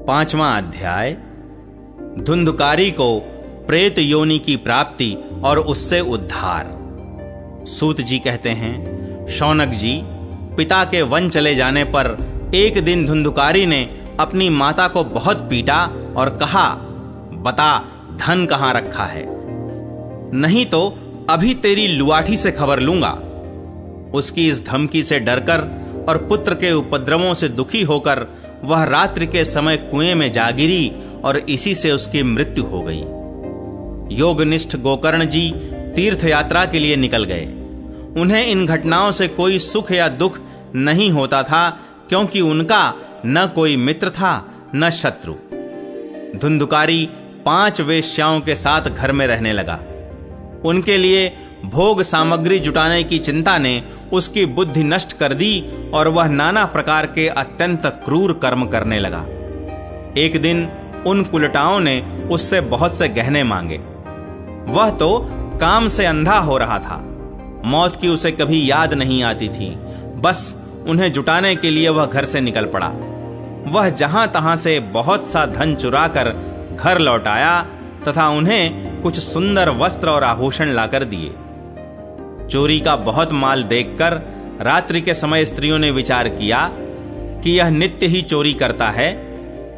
5वां अध्याय। धुंधुकारी को प्रेत योनि की प्राप्ति और उससे उद्धार। सूत जी कहते हैं, शौनक जी, पिता के वन चले जाने पर एक दिन धुंधुकारी ने अपनी माता को बहुत पीटा और कहा, बता धन कहां रखा है, नहीं तो अभी तेरी लुआठी से खबर लूंगा। उसकी इस धमकी से डरकर और पुत्र के उपद्रवों से दुखी होकर वह रात्रि के समय कुएं में जा गिरी और इसी से उसकी मृत्यु हो गई। योगनिष्ठ गोकर्ण जी तीर्थ यात्रा के लिए निकल गए। उन्हें इन घटनाओं से कोई सुख या दुख नहीं होता था, क्योंकि उनका न कोई मित्र था न शत्रु। धुंधुकारी 5 वेश्याओं के साथ घर में रहने लगा। उनके लिए भोग सामग्री जुटाने की चिंता ने उसकी बुद्धि नष्ट कर दी और वह नाना प्रकार के अत्यंत क्रूर कर्म करने लगा। एक दिन उन कुलटाओं ने उससे बहुत से गहने मांगे। वह तो काम से अंधा हो रहा था। मौत की उसे कभी याद नहीं आती थी। बस उन्हें जुटाने के लिए वह घर से निकल पड़ा। वह जहां तहां से बहुत सा धन चुराकर घर लौट आया तथा उन्हें कुछ सुंदर वस्त्र और आभूषण लाकर दिए। चोरी का बहुत माल देखकर रात्रि के समय स्त्रियों ने विचार किया कि यह नित्य ही चोरी करता है,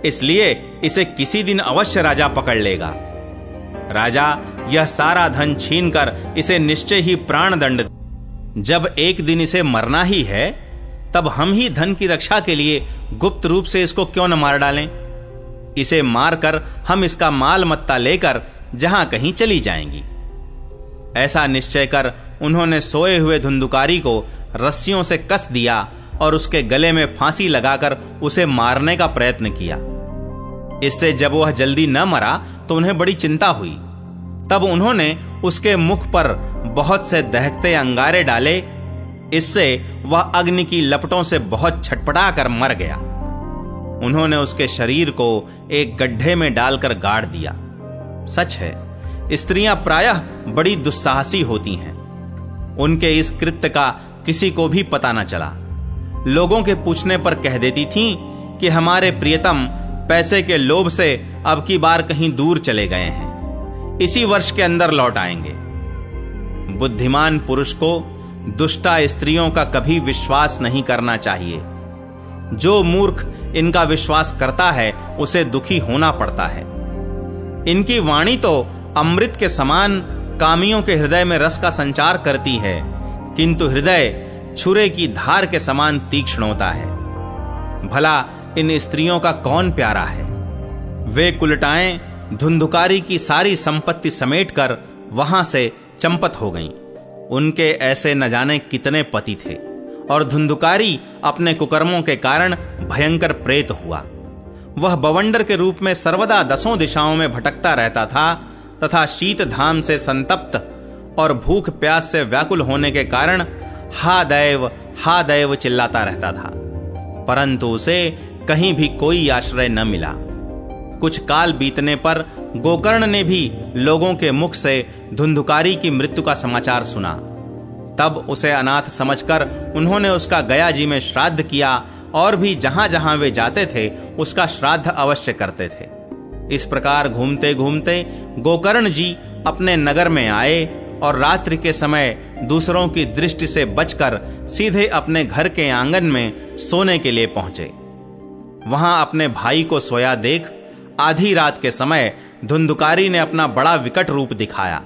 इसलिए इसे किसी दिन अवश्य राजा पकड़ लेगा। राजा यह सारा धन छीनकर इसे निश्चय ही प्राण दंड। जब एक दिन इसे मरना ही है, तब हम ही धन की रक्षा के लिए गुप्त रूप से इसको क्यों न मार डालें। इसे मारकर हम इसका माल मत्ता लेकर जहां कहीं चली जाएंगी। ऐसा निश्चय कर उन्होंने सोए हुए धुंधुकारी को रस्सियों से कस दिया और उसके गले में फांसी लगाकर उसे मारने का प्रयत्न किया। इससे जब वह जल्दी न मरा तो उन्हें बड़ी चिंता हुई। तब उन्होंने उसके मुख पर बहुत से दहकते अंगारे डाले। इससे वह अग्नि की लपटों से बहुत छटपटा कर मर गया। उन्होंने उसके शरीर को एक गड्ढे में डालकर गाड़ दिया। सच है, स्त्रियां प्रायः बड़ी दुस्साहसी होती हैं। उनके इस कृत्य का किसी को भी पता न चला। लोगों के पूछने पर कह देती थीं कि हमारे प्रियतम पैसे के लोभ से अब की बार कहीं दूर चले गए हैं, इसी वर्ष के अंदर लौट आएंगे। बुद्धिमान पुरुष को दुष्टा स्त्रियों का कभी विश्वास नहीं करना चाहिए। जो मूर्ख इनका विश्वास करता है उसे दुखी होना पड़ता है। इनकी वाणी तो अमृत के समान कामियों के हृदय में रस का संचार करती है, किंतु हृदय छुरे की धार के समान तीक्ष्ण होता है। भला इन स्त्रियों का कौन प्यारा है। वे कुलटाएं धुंधुकारी की सारी संपत्ति समेटकर वहां से चंपत हो गईं। उनके ऐसे न जाने कितने पति थे और धुंधुकारी अपने कुकर्मों के कारण भयंकर प्रेत हुआ। वह बवंडर के रूप में सर्वदा 10 दिशाओं में भटकता रहता था तथा शीत धाम से संतप्त और भूख प्यास से व्याकुल होने के कारण हा दैव चिल्लाता रहता था, परंतु उसे कहीं भी कोई आश्रय न मिला। कुछ काल बीतने पर गोकर्ण ने भी लोगों के मुख से धुंधुकारी की मृत्यु का समाचार सुना। तब उसे अनाथ समझकर उन्होंने उसका गया जी में श्राद्ध किया और भी जहां जहां वे जाते थे उसका श्राद्ध अवश्य करते थे। इस प्रकार घूमते घूमते गोकर्ण जी अपने नगर में आए और रात्रि के समय दूसरों की दृष्टि से बचकर सीधे अपने घर के आंगन में सोने के लिए पहुंचे। वहां अपने भाई को सोया देख आधी रात के समय धुंधुकारी ने अपना बड़ा विकट रूप दिखाया।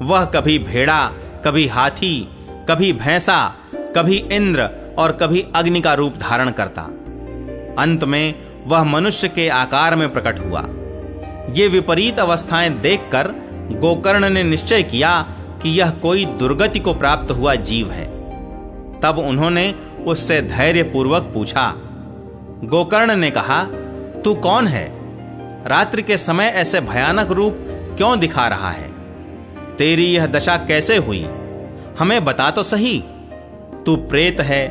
वह कभी भेड़ा, कभी हाथी, कभी भैंसा, कभी इंद्र और कभी अग्नि का रूप धारण करता। अंत में वह मनुष्य के आकार में प्रकट हुआ। ये विपरीत अवस्थाएं देखकर गोकर्ण ने निश्चय किया कि यह कोई दुर्गति को प्राप्त हुआ जीव है। तब उन्होंने उससे धैर्यपूर्वक पूछा। गोकर्ण ने कहा, तू कौन है? रात्रि के समय ऐसे भयानक रूप क्यों दिखा रहा है? तेरी यह दशा कैसे हुई? हमें बता तो सही। तू प्रेत है,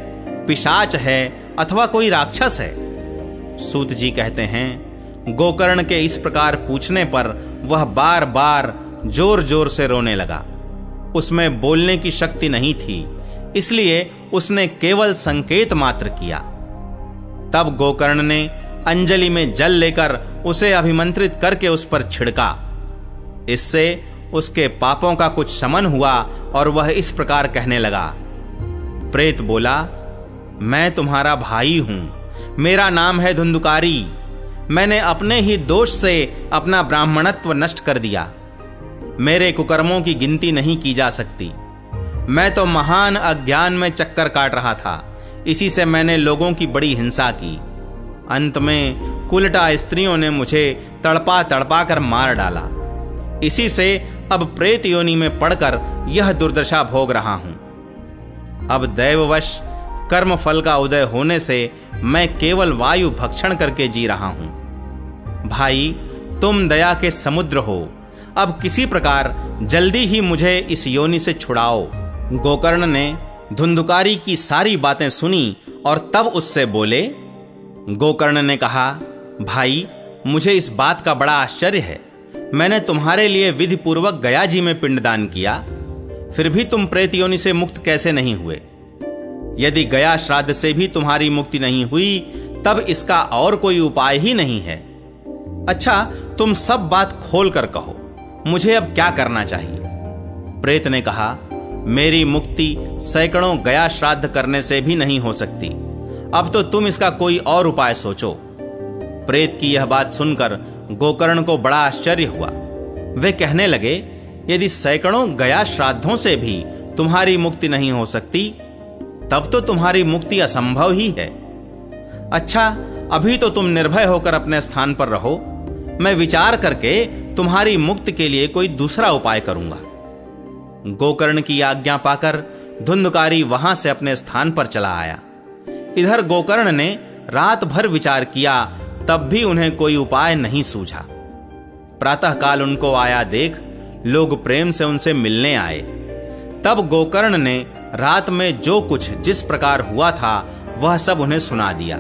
पिशाच है अथवा कोई राक्षस है? सूत जी कहते हैं, गोकर्ण के इस प्रकार पूछने पर वह बार बार जोर जोर से रोने लगा। उसमें बोलने की शक्ति नहीं थी, इसलिए उसने केवल संकेत मात्र किया। तब गोकर्ण ने अंजलि में जल लेकर उसे अभिमंत्रित करके उस पर छिड़का। इससे उसके पापों का कुछ शमन हुआ और वह इस प्रकार कहने लगा। प्रेत बोला, मैं तुम्हारा भाई हूं, मेरा नाम है धुंधुकारी। मैंने अपने ही दोष से अपना ब्राह्मणत्व नष्ट कर दिया। मेरे कुकर्मों की गिनती नहीं की जा सकती। मैं तो महान अज्ञान में चक्कर काट रहा था, इसी से मैंने लोगों की बड़ी हिंसा की। अंत में कुलटा स्त्रियों ने मुझे तड़पा तड़पा कर मार डाला। इसी से अब प्रेत योनि में पड़कर यह दुर्दशा भोग रहा हूं। अब दैववश कर्म फल का उदय होने से मैं केवल वायु भक्षण करके जी रहा हूं। भाई, तुम दया के समुद्र हो, अब किसी प्रकार जल्दी ही मुझे इस योनि से छुड़ाओ। गोकर्ण ने धुंधुकारी की सारी बातें सुनी और तब उससे बोले। गोकर्ण ने कहा, भाई, मुझे इस बात का बड़ा आश्चर्य है। मैंने तुम्हारे लिए विधि पूर्वक गया जी में पिंडदान किया, फिर भी तुम प्रेत योनि से मुक्त कैसे नहीं हुए? यदि गया श्राद्ध से भी तुम्हारी मुक्ति नहीं हुई, तब इसका और कोई उपाय ही नहीं है। अच्छा, तुम सब बात खोल कर कहो, मुझे अब क्या करना चाहिए? प्रेत ने कहा, मेरी मुक्ति सैकड़ों गया श्राद्ध करने से भी नहीं हो सकती। अब तो तुम इसका कोई और उपाय सोचो। प्रेत की यह बात सुनकर गोकर्ण को बड़ा आश्चर्य हुआ। वे कहने लगे, यदि सैकड़ों गया श्राद्धों से भी तुम्हारी मुक्ति नहीं हो सकती, तब तो तुम्हारी मुक्ति असंभव ही है। अच्छा, अभी तो तुम निर्भय होकर अपने स्थान पर रहो। मैं विचार करके तुम्हारी मुक्ति के लिए कोई दूसरा उपाय करूंगा। गोकर्ण की आज्ञा पाकर धुंधुकारी वहां से अपने स्थान पर चला आया। इधर गोकर्ण ने रात भर विचार किया, तब भी उन्हें कोई उपाय नहीं सूझा। प्रातःकाल उनको आया देख लोग प्रेम से उनसे मिलने आए। तब गोकर्ण ने रात में जो कुछ जिस प्रकार हुआ था वह सब उन्हें सुना दिया।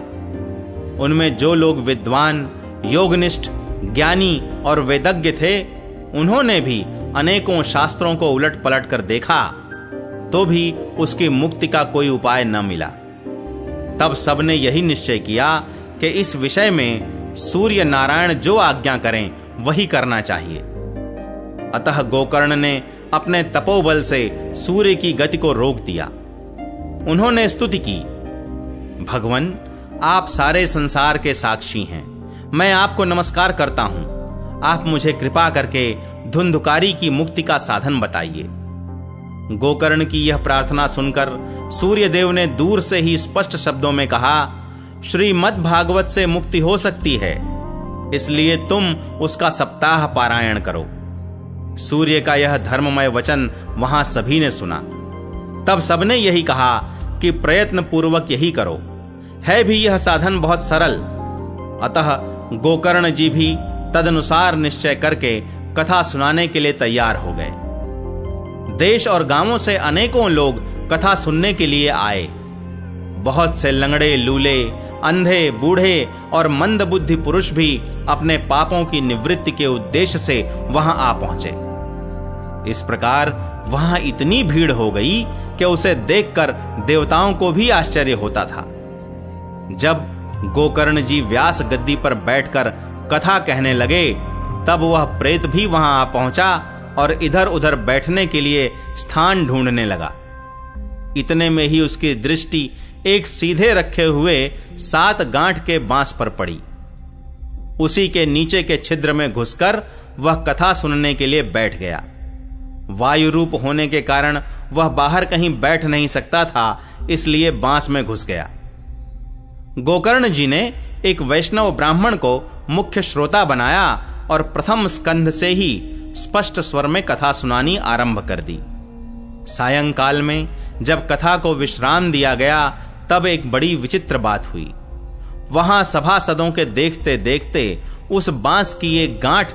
उनमें जो लोग विद्वान, योगनिष्ठ, ज्ञानी और वेदज्ञ थे, उन्होंने भी अनेकों शास्त्रों को उलट पलट कर देखा, तो भी उसकी मुक्ति का कोई उपाय न मिला। तब सबने यही निश्चय किया कि इस विषय में सूर्य नारायण जो आज्ञा करें वही करना चाहिए। अतः गोकर्ण ने अपने तपोबल से सूर्य की गति को रोक दिया। उन्होंने स्तुति की, भगवन, आप सारे संसार के साक्षी हैं। मैं आपको नमस्कार करता हूं। आप मुझे कृपा करके धुंधुकारी की मुक्ति का साधन बताइए। गोकर्ण की यह प्रार्थना सुनकर सूर्यदेव ने दूर से ही स्पष्ट शब्दों में कहा, श्रीमद् भागवत से मुक्ति हो सकती है, इसलिए तुम उसका सप्ताह पारायण करो। सूर्य का यह धर्ममय वचन वहां सभी ने सुना। तब सबने यही कहा कि प्रयत्न पूर्वक यही करो। है भी यह साधन बहुत सरल। अतः गोकर्ण जी भी तदनुसार निश्चय करके कथा सुनाने के लिए तैयार हो गए। देश और गांवों से अनेकों लोग कथा सुनने के लिए आए। बहुत से लंगड़े, लूले, अंधे, बूढ़े और मंदबुद्धि पुरुष भी अपने पापों की निवृत्ति के उद्देश्य से वहां आ पहुंचे। इस प्रकार वहां इतनी भीड़ हो गई कि उसे देखकर देवताओं को भी आश्चर्य होता था। जब गोकर्ण जी व्यास गद्दी पर बैठकर कथा कहने लगे, तब वह प्रेत भी वहां आ पहुंचा और इधर उधर बैठने के लिए स्थान ढूंढने लगा। इतने में ही उसकी दृष्टि एक सीधे रखे हुए 7 गांठ के बांस पर पड़ी। उसी के नीचे के छिद्र में घुसकर वह कथा सुनने के लिए बैठ गया। वायु रूप होने के कारण वह बाहर कहीं बैठ नहीं सकता था, इसलिए बांस में घुस गया। गोकर्ण जी ने एक वैष्णव ब्राह्मण को मुख्य श्रोता बनाया और प्रथम स्कंध से ही स्पष्ट स्वर में कथा सुनानी आरंभ कर दी। सायंकाल में जब कथा को विश्राम दिया गया, तब एक बड़ी विचित्र बात हुई। वहां सभासदों के देखते देखते उस बांस की एक गांठ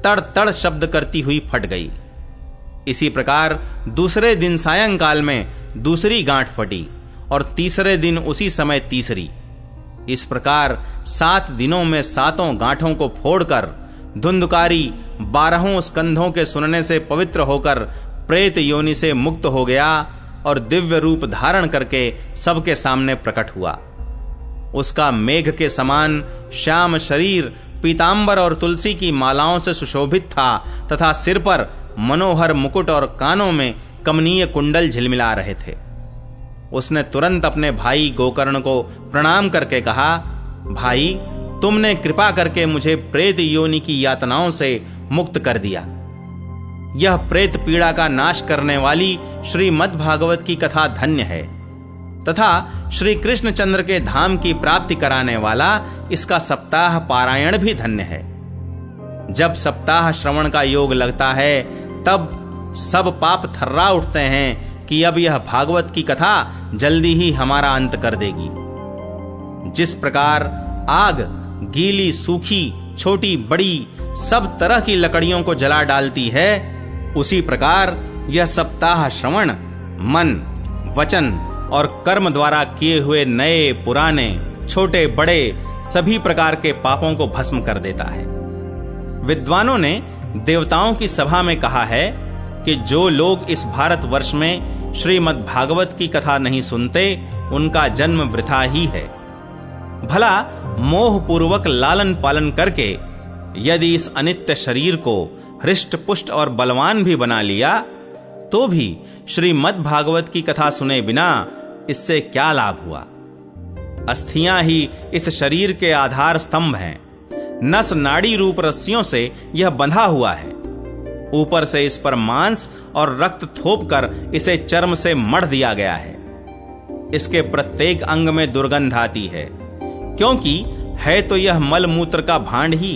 तड़ तड़ शब्द करती हुई फट गई। इसी प्रकार दूसरे दिन सायंकाल में दूसरी गांठ फटी और तीसरे दिन उसी समय तीसरी। इस प्रकार 7 दिनों में 7 गांठों को फोड़कर धुंधुकारी 12 स्कंधों के सुनने से पवित्र होकर प्रेत योनि से मुक्त हो गया और दिव्य रूप धारण करके सबके सामने प्रकट हुआ। उसका मेघ के समान श्याम शरीर पीतांबर और तुलसी की मालाओं से सुशोभित था तथा सिर पर मनोहर मुकुट और कानों में कमनीय कुंडल झिलमिला रहे थे। उसने तुरंत अपने भाई गोकर्ण को प्रणाम करके कहा, भाई, तुमने कृपा करके मुझे प्रेत योनि की यातनाओं से मुक्त कर दिया। यह प्रेत पीड़ा का नाश करने वाली श्रीमद् भागवत की कथा धन्य है तथा श्री कृष्णचंद्र के धाम की प्राप्ति कराने वाला इसका सप्ताह पारायण भी धन्य है। जब सप्ताह श्रवण का योग लगता है तब सब पाप थर्रा उठते हैं कि अब यह भागवत की कथा जल्दी ही हमारा अंत कर देगी। जिस प्रकार आग गीली, सूखी, छोटी, बड़ी सब तरह की लकड़ियों को जला डालती है, उसी प्रकार यह सप्ताह श्रवण मन, वचन और कर्म द्वारा किए हुए नए, पुराने, छोटे, बड़े सभी प्रकार के पापों को भस्म कर देता है। विद्वानों ने देवताओं की सभा में कहा है कि जो लोग इस भारतवर्ष में श्रीमद् भागवत की कथा नहीं सुनते, उनका जन्म वृथा ही है। भला मोह पूर्वक लालन पालन करके यदि इस अनित्य शरीर को हृष्ट पुष्ट और बलवान भी बना लिया, तो भी श्रीमद् भागवत की कथा सुने बिना इससे क्या लाभ हुआ। अस्थियां ही इस शरीर के आधार स्तंभ हैं। नस नाड़ी रूप रस्सियों से यह बंधा हुआ है। ऊपर से इस पर मांस और रक्त थोप कर इसे चर्म से मढ़ दिया गया है। इसके प्रत्येक अंग में दुर्गंध आती है, क्योंकि है तो यह मल मूत्र का भांड ही।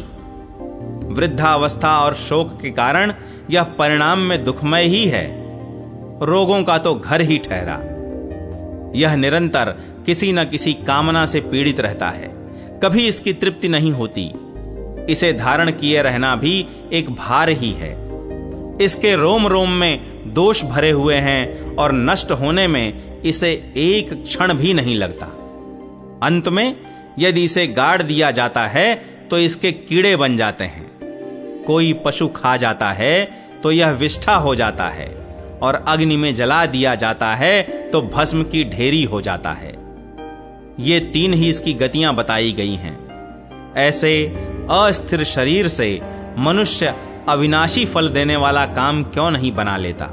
वृद्धावस्था और शोक के कारण यह परिणाम में दुखमय ही है। रोगों का तो घर ही ठहरा। यह निरंतर किसी न किसी कामना से पीड़ित रहता है, कभी इसकी तृप्ति नहीं होती। इसे धारण किए रहना भी एक भार ही है। इसके रोम रोम में दोष भरे हुए हैं और नष्ट होने में इसे एक क्षण भी नहीं लगता। अंत में यदि इसे गाड़ दिया जाता है तो इसके कीड़े बन जाते हैं। कोई पशु खा जाता है तो यह विष्ठा हो जाता है, और अग्नि में जला दिया जाता है तो भस्म की ढेरी हो जाता है। ये तीन ही इसकी गतियां बताई गई हैं। ऐसे अस्थिर शरीर से मनुष्य अविनाशी फल देने वाला काम क्यों नहीं बना लेता।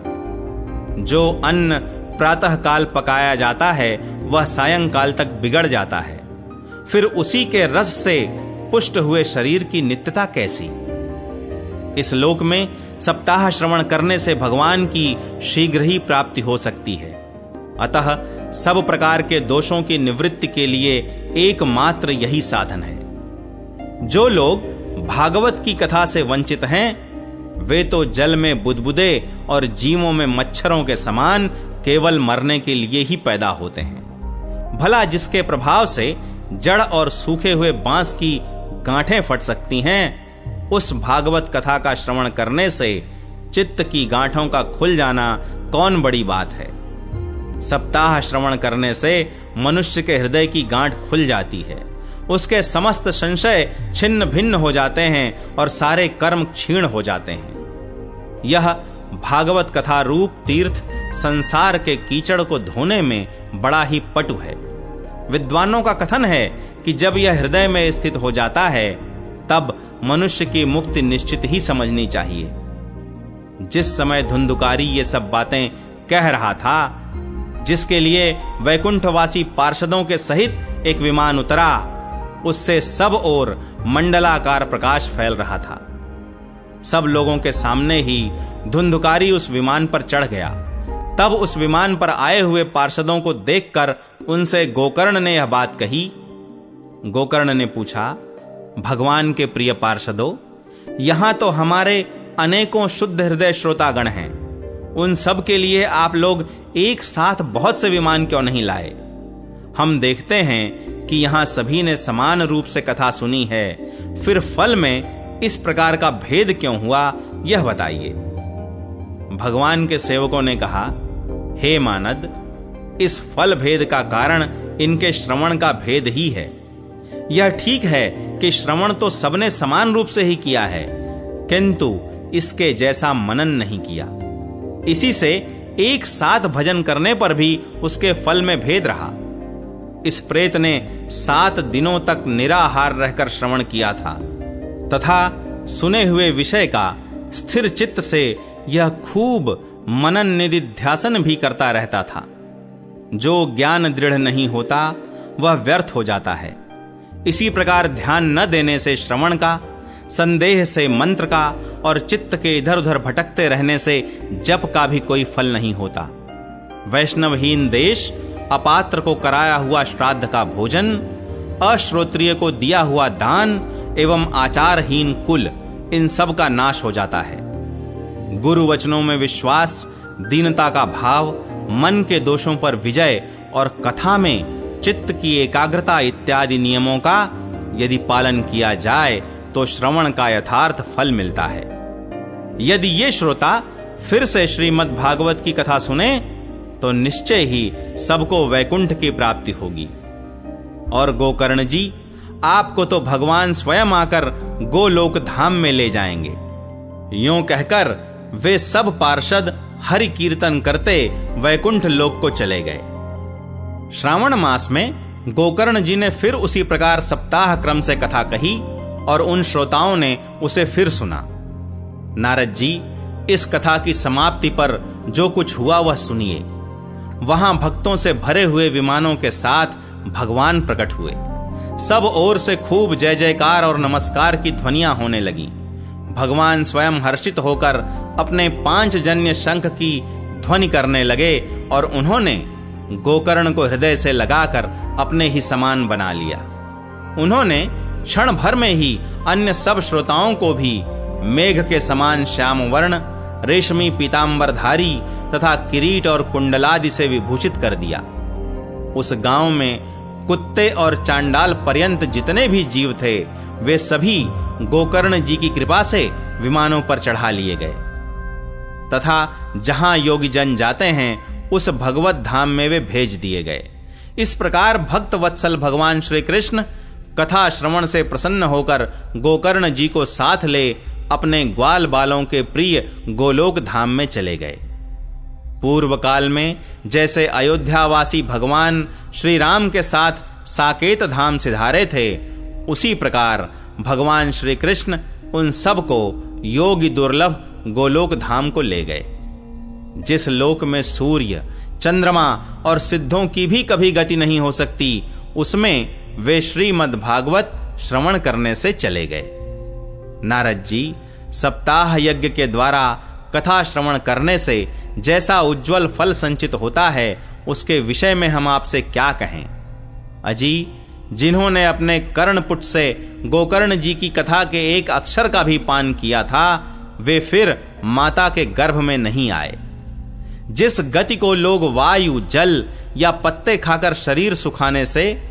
जो अन्न प्रातः काल पकाया जाता है वह सायंकाल तक बिगड़ जाता है, फिर उसी के रस से पुष्ट हुए शरीर की नित्यता कैसी। इस लोक में सप्ताह श्रवण करने से भगवान की शीघ्र ही प्राप्ति हो सकती है। अतः सब प्रकार के दोषों की निवृत्ति के लिए एकमात्र यही साधन है। जो लोग भागवत की कथा से वंचित हैं, वे तो जल में बुदबुदे और जीवों में मच्छरों के समान केवल मरने के लिए ही पैदा होते हैं। भला जिसके प्रभाव से जड़ और सूखे हुए बांस की गांठें फट सकती हैं, उस भागवत कथा का श्रवण करने से चित्त की गांठों का खुल जाना कौन बड़ी बात है। सप्ताह श्रवण करने से मनुष्य के हृदय की गांठ खुल जाती है, उसके समस्त संशय छिन्न भिन्न हो जाते हैं और सारे कर्म क्षीण हो जाते हैं। यह भागवत कथा रूप तीर्थ संसार के कीचड़ को धोने में बड़ा ही पटु है। विद्वानों का कथन है कि जब यह हृदय में स्थित हो जाता है तब मनुष्य की मुक्ति निश्चित ही समझनी चाहिए। जिस समय धुंधुकारी ये सब बातें कह रहा था, जिसके लिए वैकुंठवासी पार्षदों के सहित एक विमान उतरा, उससे सब ओर मंडलाकार प्रकाश फैल रहा था। सब लोगों के सामने ही धुंधुकारी उस विमान पर चढ़ गया। तब उस विमान पर आए हुए पार्षदों को देखकर उनसे गोकर्ण ने यह बात कही। गोकर्ण ने पूछा, भगवान के प्रिय पार्षदों, यहां तो हमारे अनेकों शुद्ध हृदय श्रोतागण हैं। उन सब के लिए आप लोग एक साथ बहुत से विमान क्यों नहीं लाए? हम देखते हैं कि यहां सभी ने समान रूप से कथा सुनी है, फिर फल में इस प्रकार का भेद क्यों हुआ, यह बताइए। भगवान के सेवकों ने कहा, हे मानद, इस फल भेद का कारण इनके श्रवण का भेद ही है। यह ठीक है कि श्रवण तो सबने समान रूप से ही किया है, किंतु इसके जैसा मनन नहीं किया। इसी से एक साथ भजन करने पर भी उसके फल में भेद रहा। इस प्रेत ने 7 दिनों तक निराहार रहकर श्रवण किया था तथा सुने हुए विषय का स्थिर चित्त से यह खूब मनन निधिध्यासन भी करता रहता था। जो ज्ञान दृढ़ नहीं होता वह व्यर्थ हो जाता है। इसी प्रकार ध्यान न देने से श्रवण का, संदेह से मंत्र का और चित्त के इधर उधर भटकते रहने से जप का भी कोई फल नहीं होता। वैष्णवहीन देश, अपात्र को कराया हुआ श्राद्ध का भोजन, अश्रोत्रिय को दिया हुआ दान एवं आचारहीन कुल, इन सब का नाश हो जाता है। गुरु वचनों में विश्वास, दीनता का भाव, मन के दोषों पर विजय और कथा में चित्त की एकाग्रता इत्यादि नियमों का यदि पालन किया जाए तो श्रवण का यथार्थ फल मिलता है। यदि ये श्रोता फिर से श्रीमद् भागवत की कथा सुने तो निश्चय ही सबको वैकुंठ की प्राप्ति होगी। और गोकर्ण जी, आपको तो भगवान स्वयं आकर गोलोक धाम में ले जाएंगे। यूं कहकर वे सब पार्षद हरि कीर्तन करते वैकुंठ लोक को चले गए। श्रावण मास में गोकर्ण जी ने फिर उसी प्रकार सप्ताह क्रम से कथा कही और उन श्रोताओं ने उसे फिर सुना। नारद जी, इस कथा की समाप्ति पर जो कुछ हुआ वह सुनिए। वहां भक्तों से भरे हुए विमानों के साथ भगवान प्रकट हुए। सब ओर से खूब जय जयकार और नमस्कार की ध्वनियां होने लगी। भगवान स्वयं हर्षित होकर अपने 5 जन्य शंख की ध्वनि करने लगे और उन्होंने गोकर्ण को हृदय से लगाकर अपने ही समान बना लिया। उन्होंने क्षण भर में ही अन्य सब श्रोताओं को भी मेघ के समान श्याम वर्ण, रेशमी पीतांबरधारी तथा किरीट और कुंडलादि से विभूषित कर दिया। उस गांव में कुत्ते और चांडाल पर्यंत जितने भी जीव थे वे सभी गोकर्ण जी की कृपा से विमानों पर चढ़ा लिए गए तथा जहां योगी जन जाते हैं उस भगवत धाम में वे भेज दिए गए। इस प्रकार भक्त वत्सल भगवान श्री कृष्ण कथा श्रवण से प्रसन्न होकर गोकर्ण जी को साथ ले अपने ग्वाल बालों के प्रिय गोलोक धाम में चले गए। पूर्व काल में जैसे अयोध्यावासी भगवान श्री राम के साथ साकेत धाम सिधारे थे, उसी प्रकार भगवान श्री कृष्ण उन सब को योगी दुर्लभ गोलोक धाम को ले गए। जिस लोक में सूर्य, चंद्रमा और सिद्धों की भी कभी गति नहीं हो सकती, उसमें वे श्रीमद् भागवत श्रवण करने से चले गए। नारद जी, सप्ताह यज्ञ के द्वारा कथा श्रवण करने से जैसा उज्जवल फल संचित होता है उसके विषय में हम आपसे क्या कहें। अजी, जिन्होंने अपने कर्णपुट से गोकर्ण जी की कथा के एक अक्षर का भी पान किया था, वे फिर माता के गर्भ में नहीं आए। जिस गति को लोग वायु, जल या पत्ते खाकर शरीर सुखाने से,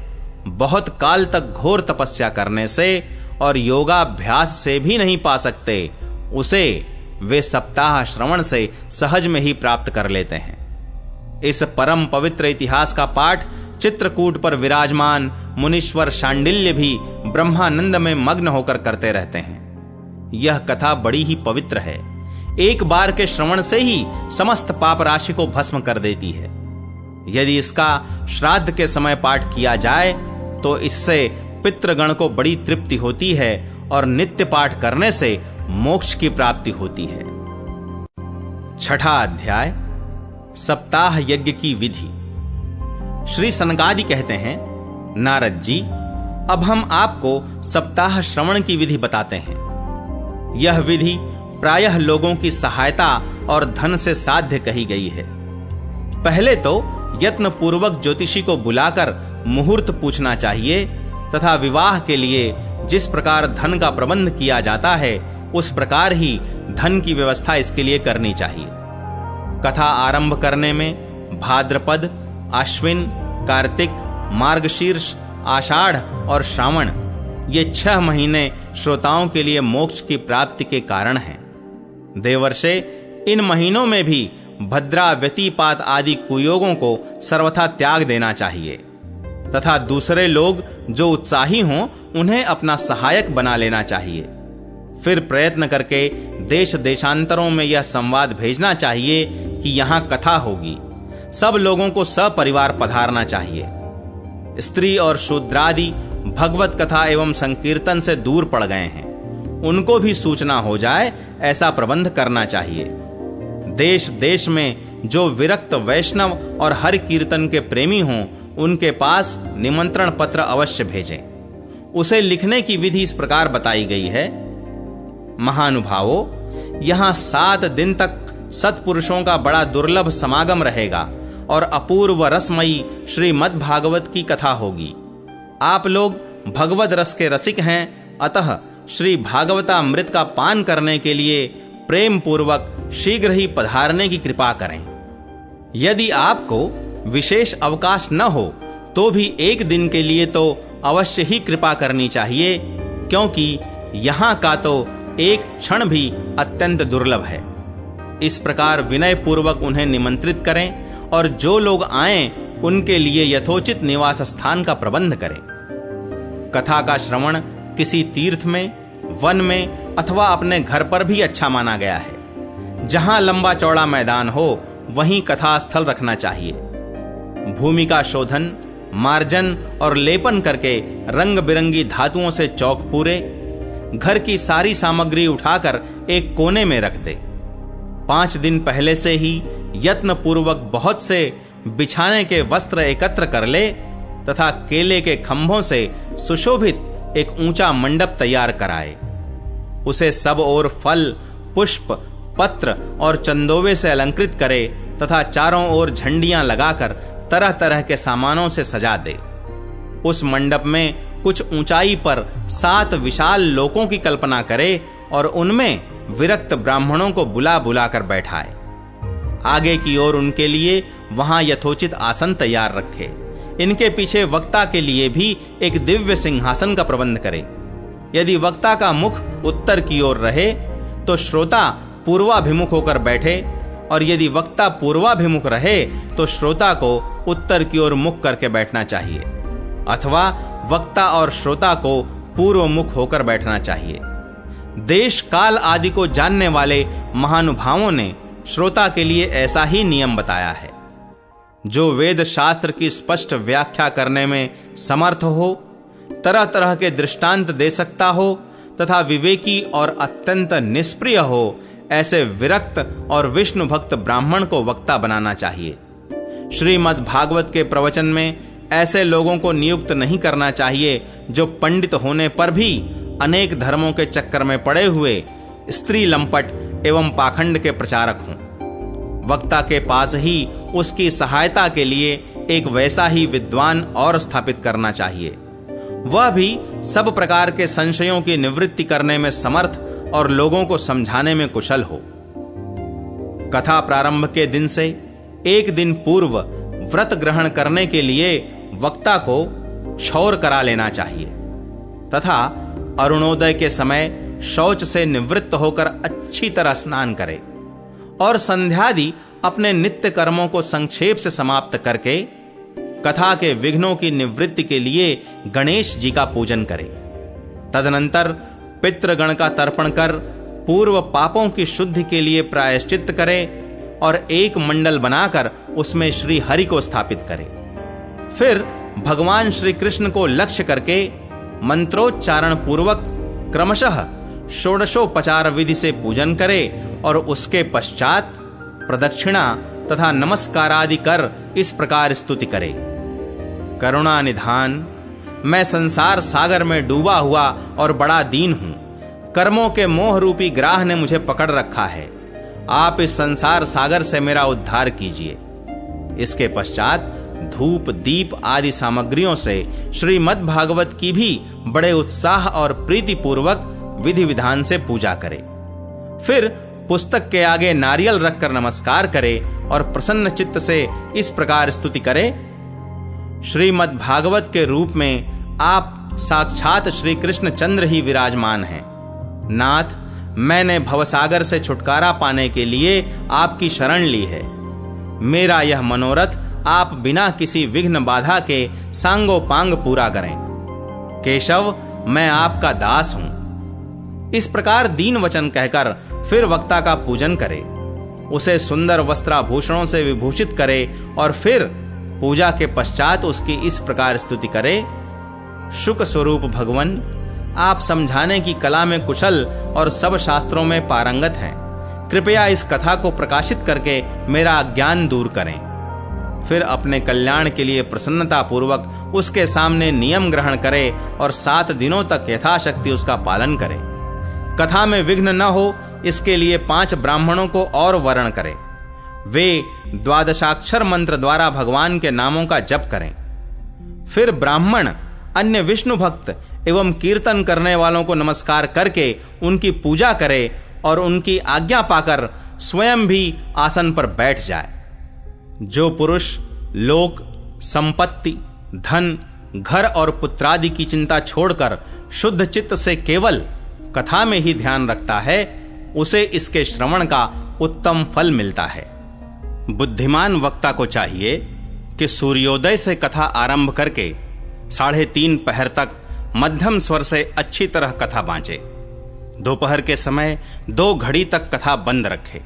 बहुत काल तक घोर तपस्या करने से और योगाभ्यास से भी नहीं पा सकते, उसे वे सप्ताह श्रवण से सहज में ही प्राप्त कर लेते हैं। इस परम पवित्र इतिहास का पाठ चित्रकूट पर विराजमान मुनीश्वर शांडिल्य भी ब्रह्मानंद में मग्न होकर करते रहते हैं। यह कथा बड़ी ही पवित्र है। एक बार के श्रवण से ही समस्त पाप राशि को भस्म कर देती है। यदि इसका श्राद्ध के समय पाठ किया जाए तो इससे पितृगण को बड़ी तृप्ति होती है और नित्य पाठ करने से मोक्ष की प्राप्ति होती है। 6ठा अध्याय, सप्ताह यज्ञ की विधि। श्री सनकादि कहते हैं, नारद जी, अब हम आपको सप्ताह श्रवण की विधि बताते हैं। यह विधि प्रायः लोगों की सहायता और धन से साध्य कही गई है। पहले तो यत्न पूर्वक ज्योतिषी को बुलाकर मुहूर्त पूछना चाहिए तथा विवाह के लिए जिस प्रकार धन का प्रबंध किया जाता है उस प्रकार ही धन की व्यवस्था इसके लिए करनी चाहिए। कथा आरंभ करने में भाद्रपद, आश्विन, कार्तिक, मार्गशीर्ष, आषाढ़ और श्रावण, ये 6 महीने श्रोताओं के लिए मोक्ष की प्राप्ति के कारण हैं। देवर्षे, इन महीनों में भी भद्रा, व्यतिपात आदि कुयोगों को सर्वथा त्याग देना चाहिए तथा दूसरे लोग जो उत्साही हों उन्हें अपना सहायक बना लेना चाहिए। फिर प्रयत्न करके देश देशांतरों में यह संवाद भेजना चाहिए कि यहां कथा होगी। सब लोगों को सपरिवार पधारना चाहिए। स्त्री और शूद्रादि भगवत कथा एवं संकीर्तन से दूर पड़ गए हैं, उनको भी सूचना हो जाए ऐसा प्रबंध करना चाहिए। देश देश में जो विरक्त वैष्णव और हरि कीर्तन के प्रेमी हों, उनके पास निमंत्रण पत्र अवश्य भेजें। उसे लिखने की विधि इस प्रकार बताई गई है। महानुभावों, यहां 7 दिन तक सत्पुरुषों का बड़ा दुर्लभ समागम रहेगा और अपूर्व रसमयी श्रीमद् भागवत की कथा होगी। आप लोग भगवद रस के रसिक हैं, अतः श्री भागवतामृत का पान करने के लिए प्रेम पूर्वक शीघ्र ही पधारने की कृपा करें। यदि आपको विशेष अवकाश न हो तो भी एक दिन के लिए तो अवश्य ही कृपा करनी चाहिए, क्योंकि यहाँ का तो एक क्षण भी अत्यंत दुर्लभ है। इस प्रकार विनय पूर्वक उन्हें निमंत्रित करें और जो लोग आएं उनके लिए यथोचित निवास स्थान का प्रबंध करें। कथा का श्रवण किसी तीर्थ में, वन में अथवा अपने घर पर भी अच्छा माना गया है। जहां लंबा चौड़ा मैदान हो वहीं कथा स्थल रखना चाहिए। भूमि का शोधन, मार्जन और लेपन करके रंग बिरंगी धातुओं से चौक पूरे, घर की सारी सामग्री उठाकर एक कोने में रख दे। 5 दिन पहले से ही यत्न पूर्वक बहुत से बिछाने के वस्त्र एकत्र कर ले तथा केले के खंभों से सुशोभित एक ऊंचा मंडप तैयार कराए। उसे सब ओर फल, पुष्प, पत्र और चंदोवे से अलंकृत करे तथा चारों ओर झंडियां लगाकर तरह तरह के सामानों से सजा दे। उस मंडप में कुछ ऊंचाई पर 7 विशाल लोकों की कल्पना करे और उनमें विरक्त ब्राह्मणों को बुला बुला कर बैठाए। आगे की ओर उनके लिए वहां यथोचित आसन तैयार रखे। इनके पीछे वक्ता के लिए भी एक दिव्य सिंहासन का प्रबंध करे। यदि वक्ता का मुख उत्तर की ओर रहे तो श्रोता पूर्वाभिमुख होकर बैठे, और यदि वक्ता पूर्वाभिमुख रहे तो श्रोता को उत्तर की ओर मुख करके बैठना चाहिए, अथवा वक्ता और श्रोता को पूर्व मुख होकर बैठना चाहिए। देश काल आदि को जानने वाले महानुभावों ने श्रोता के लिए ऐसा ही नियम बताया है। जो वेद शास्त्र की स्पष्ट व्याख्या करने में समर्थ हो, तरह तरह के दृष्टांत दे सकता हो तथा विवेकी और अत्यंत निष्प्रिय हो, ऐसे विरक्त और विष्णु भक्त ब्राह्मण को वक्ता बनाना चाहिए। श्रीमद् भागवत के प्रवचन में ऐसे लोगों को नियुक्त नहीं करना चाहिए जो पंडित होने पर भी अनेक धर्मों के चक्कर में पड़े हुए स्त्री लंपट एवं पाखंड के प्रचारक हों। वक्ता के पास ही उसकी सहायता के लिए एक वैसा ही विद्वान और स्थापित करना चाहिए। वह भी सब प्रकार के संशयों की निवृत्ति करने में समर्थ और लोगों को समझाने में कुशल हो। कथा प्रारंभ के दिन से एक दिन पूर्व व्रत ग्रहण करने के लिए वक्ता को क्षौर करा लेना चाहिए तथा अरुणोदय के समय शौच से निवृत्त होकर अच्छी तरह स्नान करे और संध्यादि अपने नित्य कर्मों को संक्षेप से समाप्त करके कथा के विघ्नों की निवृत्ति के लिए गणेश जी का पूजन करे। तदनंतर पितृगण का तर्पण कर पूर्व पापों की शुद्धि के लिए प्रायश्चित्त करे और एक मंडल बनाकर उसमें श्री हरि को स्थापित करे। फिर भगवान श्री कृष्ण को लक्ष्य करके मंत्रोच्चारण पूर्वक क्रमशः षोडशोपचार विधि से पूजन करे और उसके पश्चात प्रदक्षिणा तथा नमस्कार आदि कर इस प्रकार स्तुति करे। करुणा निधान, मैं संसार सागर में डूबा हुआ और बड़ा दीन हूं। कर्मों के मोह रूपी ग्राह ने मुझे पकड़ रखा है। आप इस संसार सागर से मेरा उद्धार कीजिए। इसके पश्चात धूप, दीप आदि सामग्रियों से श्रीमद् भागवत की भी बड़े उत्साह और प्रीति पूर्वक विधि विधान से पूजा करे। फिर पुस्तक के आगे नारियल रखकर नमस्कार करे और प्रसन्न चित्त से इस प्रकार स्तुति करे। श्रीमद् भागवत के रूप में आप साक्षात श्री कृष्ण चंद्र ही विराजमान हैं। नाथ, मैंने भवसागर से छुटकारा पाने के लिए आपकी शरण ली है। मेरा यह मनोरथ आप बिना किसी विघ्न बाधा के सांगोपांग पूरा करें। केशव, मैं आपका दास हूं। इस प्रकार दीन वचन कहकर फिर वक्ता का पूजन करे, उसे सुंदर वस्त्राभूषणों से विभूषित करे और फिर पूजा के पश्चात उसकी इस प्रकार स्तुति करे। शुक स्वरूप भगवन, आप समझाने की कला में कुशल और सब शास्त्रों में पारंगत हैं। कृपया इस कथा को प्रकाशित करके मेरा अज्ञान दूर करें। फिर अपने कल्याण के लिए प्रसन्नता पूर्वक उसके सामने नियम ग्रहण करे और 7 दिनों तक यथाशक्ति उसका पालन करे। कथा में विघ्न न हो, इसके लिए 5 ब्राह्मणों को और वर्ण करे। वे 12 मंत्र द्वारा भगवान के नामों का जप करें। फिर ब्राह्मण अन्य विष्णु भक्त एवं कीर्तन करने वालों को नमस्कार करके उनकी पूजा करे और उनकी आज्ञा पाकर स्वयं भी आसन पर बैठ जाए। जो पुरुष लोक, संपत्ति, धन, घर और पुत्रादि की चिंता छोड़कर शुद्ध चित्त से केवल कथा में ही ध्यान रखता है, उसे इसके श्रवण का उत्तम फल मिलता है। बुद्धिमान वक्ता को चाहिए कि सूर्योदय से कथा आरंभ करके 3:30 पहर तक मध्यम स्वर से अच्छी तरह कथा बांचे। दोपहर के समय 2 घड़ी तक कथा बंद रखे।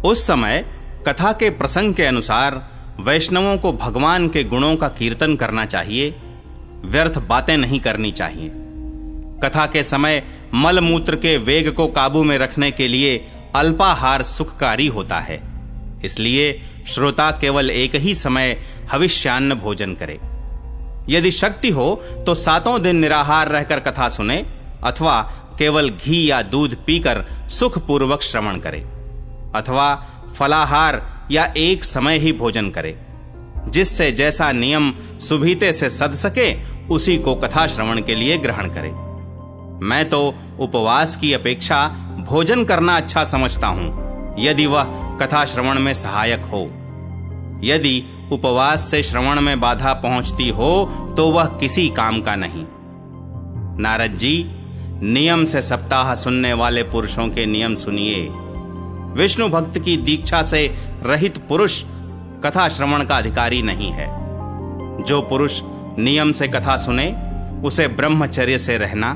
उस समय कथा के प्रसंग के अनुसार वैष्णवों को भगवान के गुणों का कीर्तन करना चाहिए। व्यर्थ बातें नहीं करनी चाहिए। कथा के समय मल मूत्र के वेग को काबू में रखने के लिए अल्पाहार सुखकारी होता है। इसलिए श्रोता केवल एक ही समय हविष्यान्न भोजन करे। यदि शक्ति हो तो 7 दिन निराहार रहकर कथा सुने अथवा केवल घी या दूध पीकर सुखपूर्वक श्रवण करे, अथवा फलाहार या एक समय ही भोजन करे। जिससे जैसा नियम सुभीते से सध सके उसी को कथा श्रवण के लिए ग्रहण करे। मैं तो उपवास की अपेक्षा भोजन करना अच्छा समझता हूं, यदि वह कथा श्रवण में सहायक हो। यदि उपवास से श्रवण में बाधा पहुंचती हो तो वह किसी काम का नहीं। नारद जी, नियम से सप्ताह सुनने वाले पुरुषों के नियम सुनिए। विष्णु भक्त की दीक्षा से रहित पुरुष कथा श्रवण का अधिकारी नहीं है। जो पुरुष नियम से कथा सुने उसे ब्रह्मचर्य से रहना,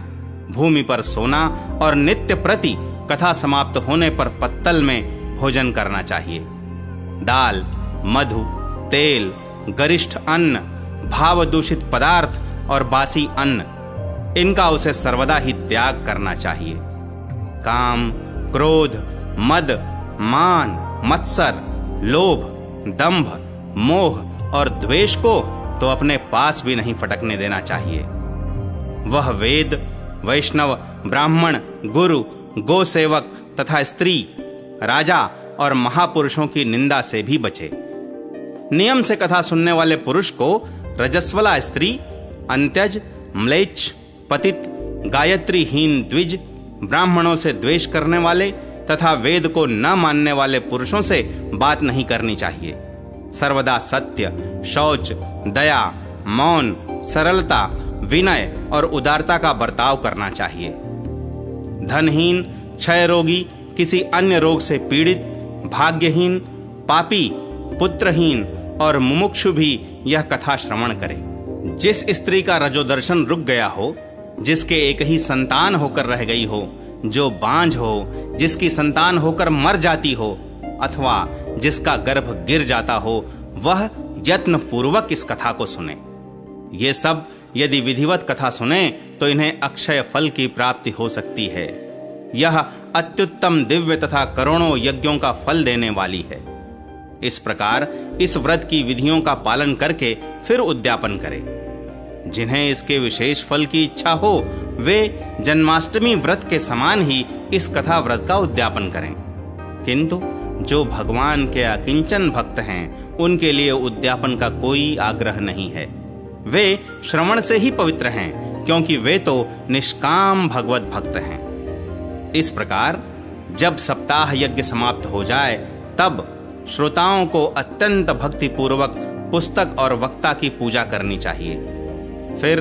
भूमि पर सोना और नित्य प्रति कथा समाप्त होने पर पत्तल में भोजन करना चाहिए। दाल, मधु, तेल, गरिष्ठ अन्न, भाव दूषित पदार्थ और बासी अन्न, इनका उसे सर्वदा ही त्याग करना चाहिए। काम, क्रोध, मद, मान, मत्सर, लोभ, दंभ, मोह और द्वेष को तो अपने पास भी नहीं फटकने देना चाहिए। वह वेद, वैष्णव, ब्राह्मण, गुरु, गो सेवक तथा स्त्री, राजा और महापुरुषों की निंदा से भी बचे। नियम से कथा सुनने वाले पुरुष को रजस्वला स्त्री, अंत्यज, म्लेच्छ, पतित, गायत्रीहीन द्विज, ब्राह्मणों से द्वेष करने वाले तथा वेद को न मानने वाले पुरुषों से बात नहीं करनी चाहिए। सर्वदा सत्य, शौच, दया, मौन, सरलता, विनय और उदारता का बर्ताव करना चाहिए। धनहीन, क्षय रोगी, किसी अन्य रोग से पीड़ित, भाग्यहीन, पापी, पुत्रहीन और मुमुक्षु भी यह कथा श्रवण करे। जिस स्त्री का रजोदर्शन रुक गया हो, जिसके एक ही संतान होकर रह गई हो, जो बांझ हो, जिसकी संतान होकर मर जाती हो अथवा जिसका गर्भ गिर जाता हो, वह यत्न पूर्वक इस कथा को सुने। ये सब यदि विधिवत कथा सुने तो इन्हें अक्षय फल की प्राप्ति हो सकती है। यह अत्युत्तम दिव्य तथा करोड़ों यज्ञों का फल देने वाली है। इस प्रकार इस व्रत की विधियों का पालन करके फिर उद्यापन करें। जिन्हें इसके विशेष फल की इच्छा हो वे जन्माष्टमी व्रत के समान ही इस कथा व्रत का उद्यापन करें। किंतु जो भगवान के अकिंचन भक्त हैं उनके लिए उद्यापन का कोई आग्रह नहीं है। वे श्रवण से ही पवित्र हैं, क्योंकि वे तो निष्काम भगवत भक्त हैं। इस प्रकार जब सप्ताह यज्ञ समाप्त हो जाए तब श्रोताओं को अत्यंत भक्ति पूर्वक पुस्तक और वक्ता की पूजा करनी चाहिए। फिर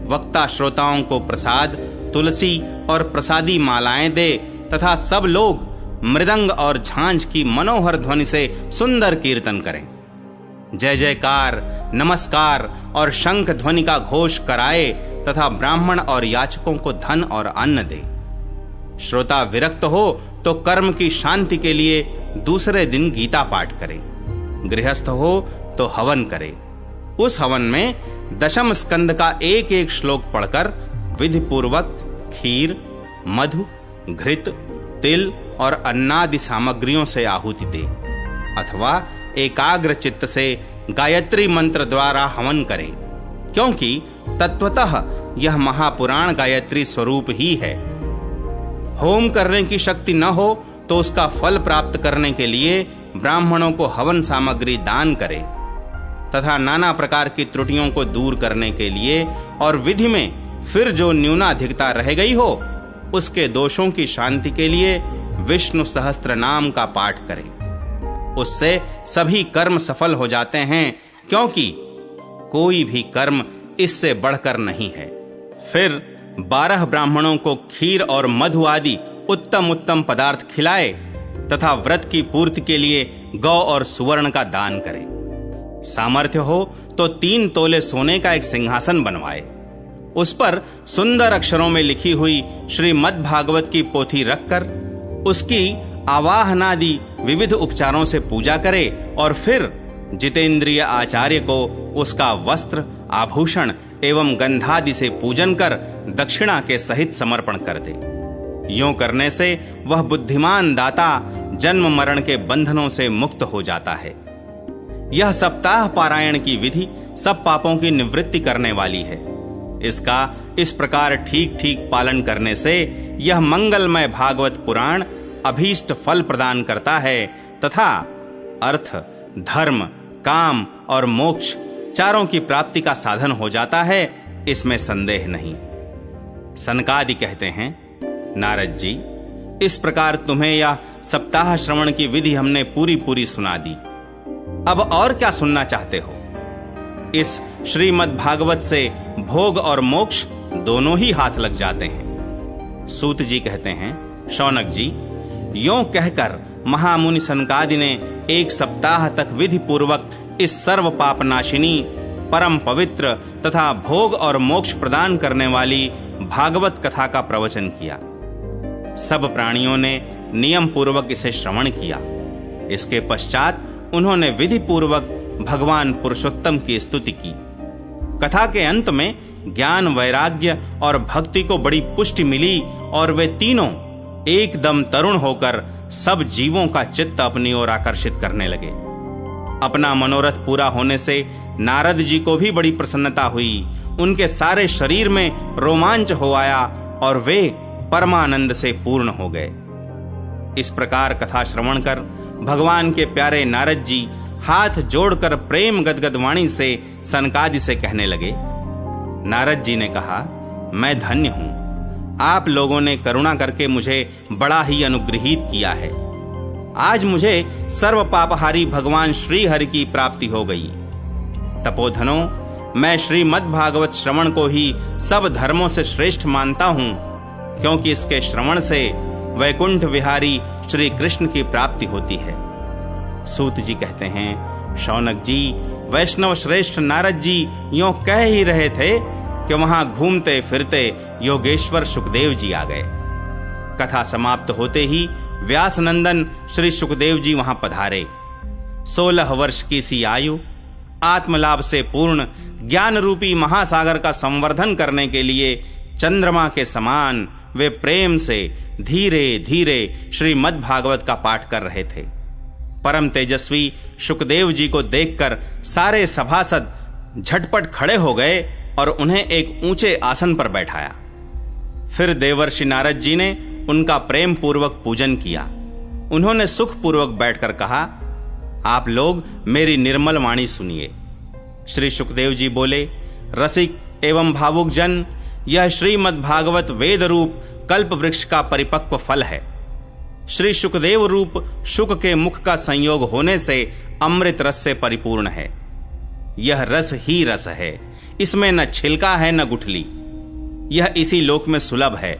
वक्ता श्रोताओं को प्रसाद, तुलसी और प्रसादी मालाएं दे तथा सब लोग मृदंग और झांझ की मनोहर ध्वनि से सुंदर कीर्तन करें। जय जयकार, नमस्कार और शंख ध्वनि का घोष कराए तथा ब्राह्मण और याचकों को धन और अन्न दे। श्रोता विरक्त हो तो कर्म की शांति के लिए दूसरे दिन गीता पाठ करे। गृहस्थ हो तो हवन करे। उस हवन में दशम स्कंद का एक एक श्लोक पढ़कर विधि पूर्वक खीर, मधु, घृत, तिल और अन्नादि सामग्रियों से आहुति दे अथवा एकाग्र चित्त से गायत्री मंत्र द्वारा हवन करें, क्योंकि तत्वतः यह महापुराण गायत्री स्वरूप ही है। होम करने की शक्ति न हो तो उसका फल प्राप्त करने के लिए ब्राह्मणों को हवन सामग्री दान करे तथा नाना प्रकार की त्रुटियों को दूर करने के लिए और विधि में फिर जो न्यूनाधिकता रह गई हो उसके दोषों की शांति के लिए विष्णु सहस्त्र नाम का पाठ करें। उससे सभी कर्म सफल हो जाते हैं, क्योंकि कोई भी कर्म इससे बढ़कर नहीं है। फिर 12 ब्राह्मणों को खीर और मधु आदि उत्तम उत्तम पदार्थ खिलाए तथा व्रत की पूर्ति के लिए गौ और सुवर्ण का दान करे। सामर्थ्य हो तो 3 तोले सोने का एक सिंहासन बनवाए, उस पर सुंदर अक्षरों में लिखी हुई श्रीमद् भागवत की पोथी रखकर उसकी आवाहनादि विविध उपचारों से पूजा करे और फिर जितेंद्रिय आचार्य को उसका वस्त्र, आभूषण एवं गंधादि से पूजन कर दक्षिणा के सहित समर्पण कर दे। यूं करने से वह बुद्धिमान दाता जन्म मरण के बंधनों से मुक्त हो जाता है। यह सप्ताह पारायण की विधि सब पापों की निवृत्ति करने वाली है। इसका इस प्रकार ठीक ठीक पालन करने से यह मंगलमय भागवत पुराण अभीष्ट फल प्रदान करता है तथा अर्थ, धर्म, काम और मोक्ष चारों की प्राप्ति का साधन हो जाता है, इसमें संदेह नहीं। सनकादि कहते हैं, नारद जी, इस प्रकार तुम्हें यह सप्ताह श्रवण की विधि हमने पूरी पूरी सुना दी। अब और क्या सुनना चाहते हो? इस श्रीमद् भागवत से भोग और मोक्ष दोनों ही हाथ लग जाते हैं। सूत जी कहते हैं, शौनक जी, यों कहकर महामुनि सनकादि ने 1 सप्ताह तक विधि पूर्वक इस सर्व पापनाशिनी, परम पवित्र तथा भोग और मोक्ष प्रदान करने वाली भागवत कथा का प्रवचन किया। सब प्राणियों ने नियम पूर्वक इसे श्रवण किया। इसके पश्चात उन्होंने विधि पूर्वक भगवान पुरुषोत्तम की स्तुति की। कथा के अंत में ज्ञान, वैराग्य और भक्ति को बड़ी पुष्टि मिली और वे तीनों एकदम तरुण होकर सब जीवों का चित्त अपनी ओर आकर्षित करने लगे। अपना मनोरथ पूरा होने से नारद जी को भी बड़ी प्रसन्नता हुई। उनके सारे शरीर में रोमांच हो आया और वे परमानंद से पूर्ण हो गए। इस प्रकार कथा श्रवण कर भगवान के प्यारे नारद जी हाथ जोड़कर प्रेम गदगद वाणी से सनकादि से कहने लगे। नारद जी ने कहा, मैं धन्य हूं, आप लोगों ने करुणा करके मुझे बड़ा ही अनुग्रहित किया है। आज मुझे सर्व पापहारी भगवान श्री हरि की प्राप्ति हो गई। तपोधनों, मैं श्रीमद् भागवत श्रवण को ही सब धर्मों से श्रेष्ठ मानता हूं, क्योंकि इसके श्रवण से वैकुंठ विहारी श्री कृष्ण की प्राप्ति होती है। सूत जी कहते हैं, शौनक जी, वैष्णव श्रेष्ठ नारद जी यों कह ही रहे थे कि वहां घूमते फिरते योगेश्वर सुखदेव जी आ गए। कथा समाप्त होते ही व्यास नंदन श्री सुखदेव जी वहां पधारे। 16 वर्ष की सी आयु, आत्मलाभ से पूर्ण ज्ञान रूपी महासागर का संवर्धन करने के लिए चंद्रमा के समान वे प्रेम से धीरे धीरे श्रीमद् भागवत का पाठ कर रहे थे। परम तेजस्वी सुखदेव जी को देखकर सारे सभासद झटपट खड़े हो गए और उन्हें एक ऊंचे आसन पर बैठाया। फिर देवर्षि नारद जी ने उनका प्रेम पूर्वक पूजन किया। उन्होंने सुख पूर्वक बैठकर कहा, आप लोग मेरी निर्मल वाणी सुनिए। श्री सुखदेव जी बोले, रसिक एवं भावुक जन, यह श्रीमद् भागवत वेद रूप कल्प वृक्ष का परिपक्व फल है। श्री सुखदेव रूप शुक के मुख का संयोग होने से अमृत रस से परिपूर्ण है। यह रस ही रस है, इसमें न छिलका है न गुठली। यह इसी लोक में सुलभ है।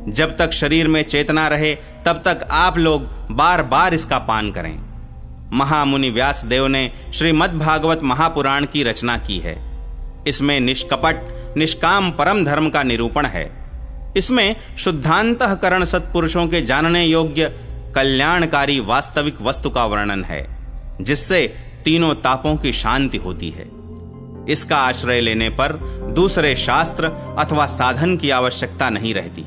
जब तक शरीर में चेतना रहे तब तक आप लोग बार बार इसका पान करें। महामुनि व्यास देव ने श्रीमद् भागवत महापुराण की रचना की है। इसमें निष्कपट निष्काम परम धर्म का निरूपण है। इसमें शुद्धांतःकरण सत्पुरुषों के जानने योग्य कल्याणकारी वास्तविक वस्तु का वर्णन है, जिससे तीनों तापों की शांति होती है। इसका आश्रय लेने पर दूसरे शास्त्र अथवा साधन की आवश्यकता नहीं रहती।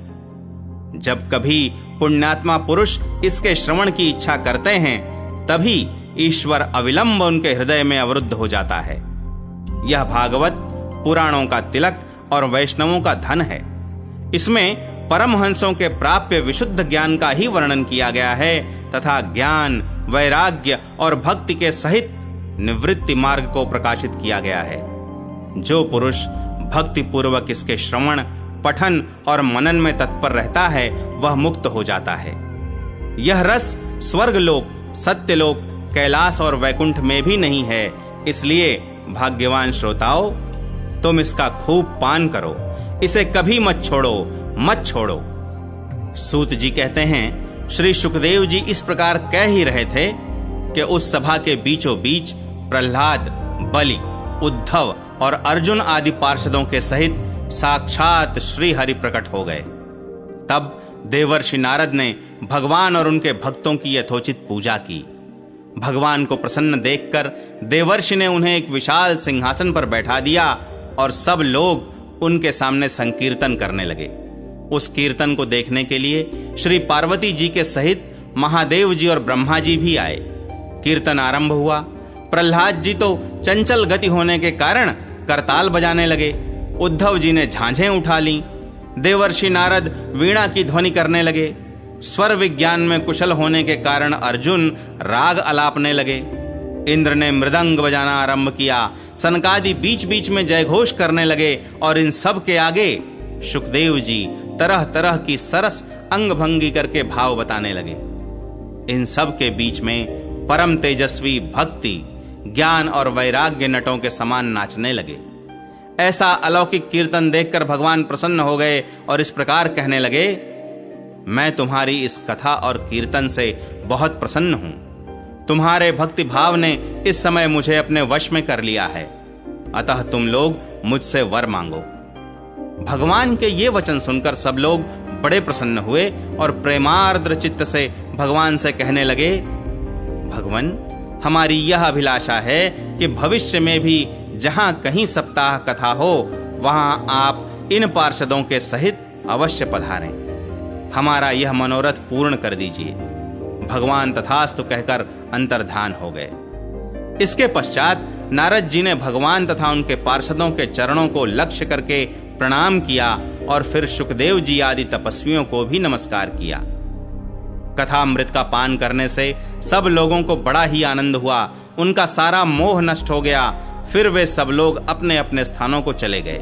जब कभी पुण्यात्मा पुरुष इसके श्रवण की इच्छा करते हैं, तभी ईश्वर अविलंब उनके हृदय में अवरुद्ध हो जाता है। यह भागवत पुराणों का तिलक और वैष्णवों का धन है। इसमें परमहंसों के प्राप्य विशुद्ध ज्ञान का ही वर्णन किया गया है तथा ज्ञान, वैराग्य और भक्ति के सहित निवृत्ति मार्ग को प्रकाशित किया गया है। जो पुरुष भक्ति पूर्वक इसके श्रवण, पठन और मनन में तत्पर रहता है, वह मुक्त हो जाता है। यह रस स्वर्गलोक, सत्यलोक, कैलाश और वैकुंठ में भी नहीं है। इसलिए भाग्यवान श्रोताओं, तुम इसका खूब पान करो, इसे कभी मत छोड़ो। सूत जी कहते हैं, श्री सुखदेव जी इस प्रकार कह ही रहे थे कि उस सभा के बीचों बीच प्रहलाद, बलि, उद्धव और अर्जुन आदि पार्षदों के सहित साक्षात श्री हरि प्रकट हो गए। तब देवर्षि नारद ने भगवान और उनके भक्तों की यथोचित पूजा की। भगवान को प्रसन्न देखकर देवर्षि ने उन्हें एक विशाल सिंहासन पर बैठा दिया और सब लोग उनके सामने संकीर्तन करने लगे। उस कीर्तन को देखने के लिए श्री पार्वती जी के सहित महादेव जी और ब्रह्मा जी भी आए। कीर्तन आरंभ हुआ। प्रहलाद जी तो चंचल गति होने के कारण करताल बजाने लगे। उद्धव जी ने झांझें उठा ली। देवर्षि नारद वीणा की ध्वनि करने लगे। स्वर विज्ञान में कुशल होने के कारण अर्जुन राग अलापने लगे। इंद्र ने मृदंग बजाना आरंभ किया। सनकादि बीच बीच में जयघोष करने लगे और इन सब के आगे सुखदेव जी तरह तरह की सरस अंग भंगी करके भाव बताने लगे। इन सब के बीच में परम तेजस्वी भक्ति, ज्ञान और वैराग्य नटों के समान नाचने लगे। ऐसा अलौकिक कीर्तन देखकर भगवान प्रसन्न हो गए और इस प्रकार कहने लगे, मैं तुम्हारी इस कथा और कीर्तन से बहुत प्रसन्न हूं। तुम्हारे भक्ति भाव ने इस समय मुझे अपने वश में कर लिया है, अतः तुम लोग मुझसे वर मांगो। भगवान के ये वचन सुनकर सब लोग बड़े प्रसन्न हुए और प्रेमार्द्र चित्त से भगवान से कहने लगे, भगवान, हमारी यह अभिलाषा है कि भविष्य में भी जहां कहीं सप्ताह कथा हो, वहां आप इन पार्षदों के सहित अवश्य पधारें। हमारा यह मनोरथ पूर्ण कर दीजिए। भगवान तथास्तु कहकर अंतर्धान हो गए। इसके पश्चात नारद जी ने भगवान तथा उनके पार्षदों के चरणों को लक्ष्य करके प्रणाम किया और फिर सुखदेव जी आदि तपस्वियों को भी नमस्कार किया। कथामृत का पान करने से सब लोगों को बड़ा ही आनंद हुआ। उनका सारा मोह नष्ट हो गया। फिर वे सब लोग अपने अपने स्थानों को चले गए।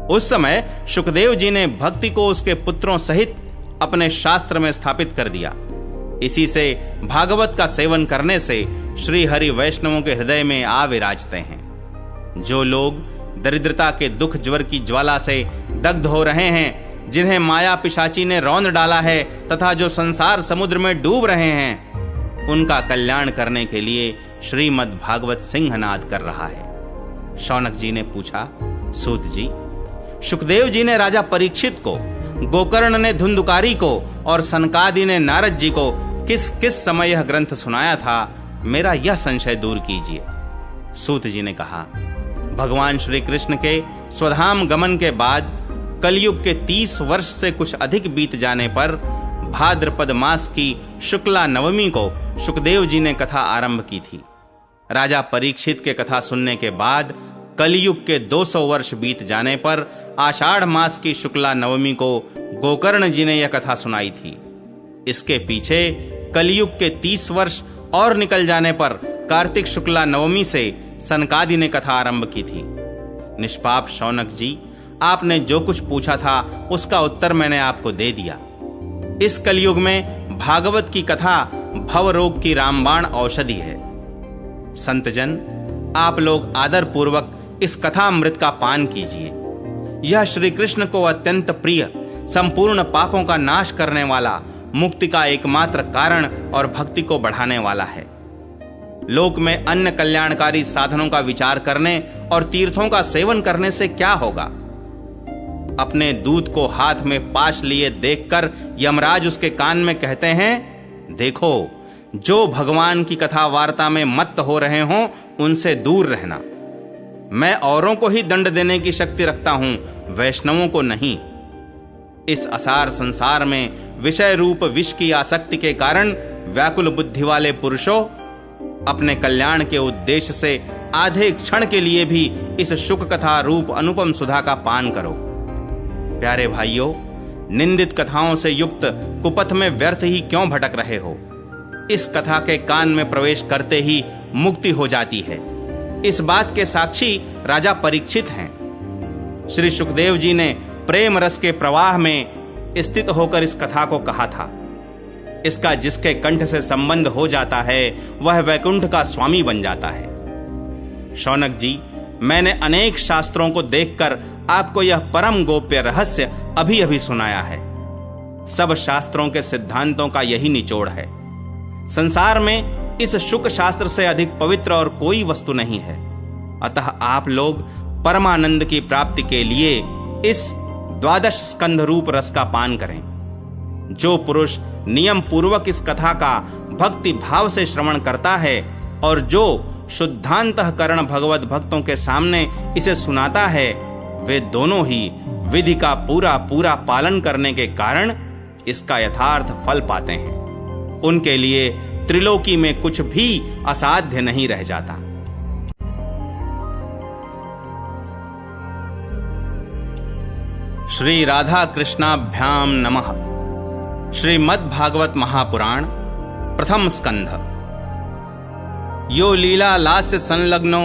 उस समय सुखदेव जी ने भक्ति को उसके पुत्रों सहित अपने शास्त्र में स्थापित कर दिया। इसी से भागवत का सेवन करने से श्री हरि वैष्णवों के हृदय में आ विराजते हैं। जो लोग दरिद्रता के दुख ज्वर की ज्वाला से दग्ध हो रहे हैं, जिन्हें माया पिशाची ने रौंद डाला है तथा जो संसार समुद्र में डूब रहे हैं, उनका कल्याण करने के लिए श्रीमद् भागवत सिंहनाद कर रहा है। शौनक जी ने पूछा, सूत जी, सुखदेव जी ने राजा परीक्षित को, गोकर्ण ने धुंधुकारी को और सनकादि ने नारद जी को किस किस समय यह ग्रंथ सुनाया था, मेरा यह संशय दूर कीजिए। सूत जी ने कहा, भगवान श्री कृष्ण के स्वधाम गमन के बाद कलयुग के 30 वर्ष से कुछ अधिक बीत जाने पर भाद्रपद मास की शुक्ला नवमी को सुखदेव जी ने कथा आरंभ की थी। राजा परीक्षित के कथा सुनने के बाद कलयुग के 200 वर्ष बीत जाने पर आषाढ़ मास की शुक्ला नवमी को गोकर्ण जी ने यह कथा सुनाई थी। इसके पीछे कलयुग के 30 वर्ष और निकल जाने पर कार्तिक शुक्ला नवमी से सनकादि ने कथा आरंभ की थी। निष्पाप शौनक जी, आपने जो कुछ पूछा था उसका उत्तर मैंने आपको दे दिया। इस कलयुग में भागवत की कथा भव रोग की रामबाण औषधि है। संतजन, आप लोग आदर पूर्वक इस कथा अमृत का पान कीजिए। यह श्री कृष्ण को अत्यंत प्रिय, संपूर्ण पापों का नाश करने वाला, मुक्ति का एकमात्र कारण और भक्ति को बढ़ाने वाला है। लोक में अन्य कल्याणकारी साधनों का विचार करने और तीर्थों का सेवन करने से क्या होगा? अपने दूत को हाथ में पाश लिए देखकर यमराज उसके कान में कहते हैं, देखो, जो भगवान की कथा वार्ता में मत्त हो रहे हों, उनसे दूर रहना। मैं औरों को ही दंड देने की शक्ति रखता हूं, वैष्णवों को नहीं। इस असार संसार में विषय रूप विष की आसक्ति के कारण व्याकुल बुद्धि वाले पुरुषों, अपने कल्याण के उद्देश्य से आधे क्षण के लिए भी इस शुक कथा रूप अनुपम सुधा का पान करो। प्यारे भाइयों, निंदित कथाओं से युक्त कुपथ में व्यर्थ ही क्यों भटक रहे हो? इस कथा के कान में प्रवेश करते ही मुक्ति हो जाती है। इस बात के साक्षी राजा परीक्षित हैं। श्री सुखदेव जी ने प्रेम रस के प्रवाह में स्थित होकर इस कथा को कहा था। इसका जिसके कंठ से संबंध हो जाता है वह वैकुंठ का स्वामी बन जाता है। शौनक जी, मैंने अनेक शास्त्रों को देखकर आपको यह परम गोप्य रहस्य अभी अभी सुनाया है। सब शास्त्रों के सिद्धांतों का यही निचोड़ है। संसार में इस शुक शास्त्र से अधिक पवित्र और कोई वस्तु नहीं है। अतः आप लोग परमानंद की प्राप्ति के लिए इस द्वादश स्कंध रूप रस का पान करें। जो पुरुष नियम पूर्वक इस कथा का भक्ति भाव से श्रवण करता है और जो शुद्धांतःकरण भगवत भक्तों के सामने इसे सुनाता है, वे दोनों ही विधि का पूरा पूरा पालन करने के कारण इसका यथार्थ फल पाते हैं। उनके लिए त्रिलोकी में कुछ भी असाध्य नहीं रह जाता। श्री राधा कृष्णाभ्याम नमः। श्रीमद्भागवत महापुराण प्रथम स्कंध। यो लीला लास्य संलग्नो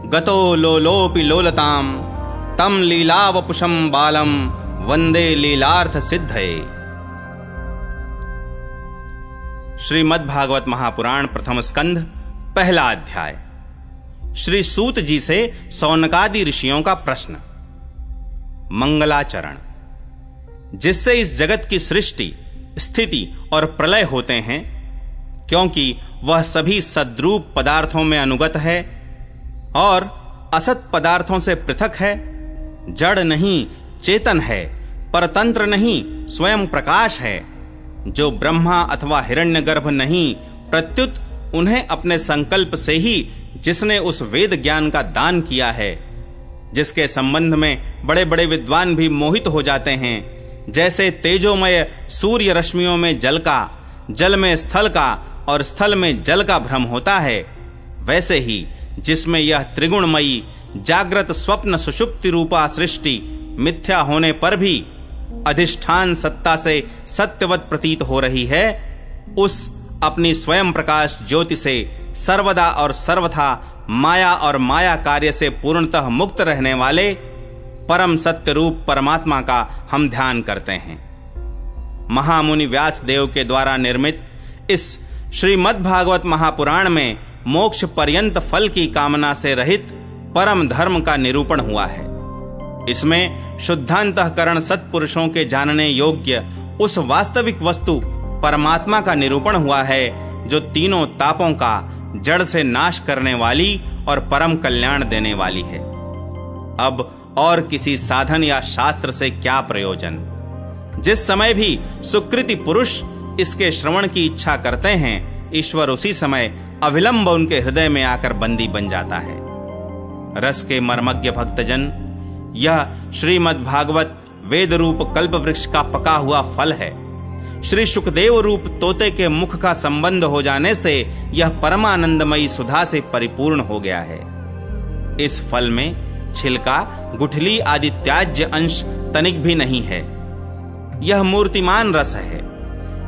गतो लोलोपि लोलताम तम लीलावपुषम बालम वंदे लीलार्थ सिद्धये। श्रीमद्भागवत महापुराण प्रथम स्कंध पहला अध्याय। श्री सूत जी से सौनकादि ऋषियों का प्रश्न। मंगलाचरण। जिससे इस जगत की सृष्टि, स्थिति और प्रलय होते हैं, क्योंकि वह सभी सद्रूप पदार्थों में अनुगत है और असत पदार्थों से पृथक है, जड़ नहीं चेतन है, परतंत्र नहीं स्वयं प्रकाश है, जो ब्रह्मा अथवा हिरण्यगर्भ नहीं, प्रत्युत उन्हें अपने संकल्प से ही जिसने उस वेद ज्ञान का दान किया है, जिसके संबंध में बड़े बड़े विद्वान भी मोहित हो जाते हैं। जैसे तेजोमय सूर्य रश्मियों में जल का, जल में स्थल का और स्थल में जल का भ्रम होता है, वैसे ही जिसमें यह त्रिगुणमयी जागृत स्वप्न सुषुप्ति रूपा सृष्टि मिथ्या होने पर भी अधिष्ठान सत्ता से सत्यवत प्रतीत हो रही है, उस अपनी स्वयं प्रकाश ज्योति से सर्वदा और सर्वथा माया और माया कार्य से पूर्णतः मुक्त रहने वाले परम सत्य रूप परमात्मा का हम ध्यान करते हैं। महामुनि व्यास देव के द्वारा निर्मित इस श्रीमद्भागवत महापुराण में मोक्ष पर्यंत फल की कामना से रहित परम धर्म का निरूपण हुआ है। इसमें शुद्धांतःकरण सत्पुरुषों के जानने योग्य उस वास्तविक वस्तु परमात्मा का निरूपण हुआ है, जो तीनों तापों का जड़ से नाश करने वाली और परम कल्याण देने वाली है। अब और किसी साधन या शास्त्र से क्या प्रयोजन? जिस समय भी सुकृति पुरुष इसके श्रवण की इच्छा करते हैं, ईश्वर उसी समय अविलंब उनके हृदय में आकर बंदी बन जाता है। रस के मर्मज्ञ भक्तजन, यह श्रीमद्भागवत वेद रूप कल्प वृक्ष का पका हुआ फल है। श्री सुखदेव रूप तोते के मुख का संबंध हो जाने से यह परमानंदमयी सुधा से परिपूर्ण हो गया है। इस फल में छिलका, गुठली आदि त्याज्य अंश तनिक भी नहीं है। यह मूर्तिमान रस है।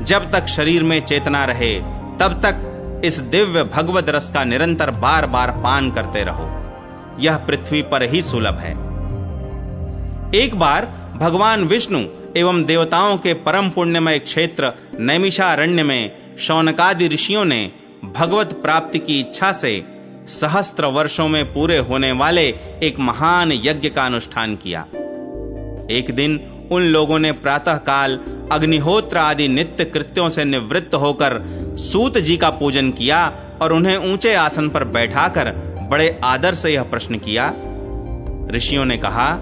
जब तक शरीर में चेतना रहे, तब तक इस दिव्य भगवत रस का निरंतर बार बार पान करते रहो। यह पृथ्वी पर ही सुलभ है। एक बार भगवान विष्णु एवं देवताओं के परम पुण्यमय क्षेत्र नैमिषारण्य में शौनकादि ऋषियों ने भगवत प्राप्ति की इच्छा से सहस्त्र वर्षों में पूरे होने वाले एक महान यज्ञ का अनुष्ठान किया। एक दिन उन लोगों ने प्रातः काल अग्निहोत्र आदि नित्य कृत्यों से निवृत्त होकर सूत जी का पूजन किया और उन्हें ऊंचे आसन पर बैठाकर बड़े आदर से यह प्रश्न किया। ऋषियों ने कहा,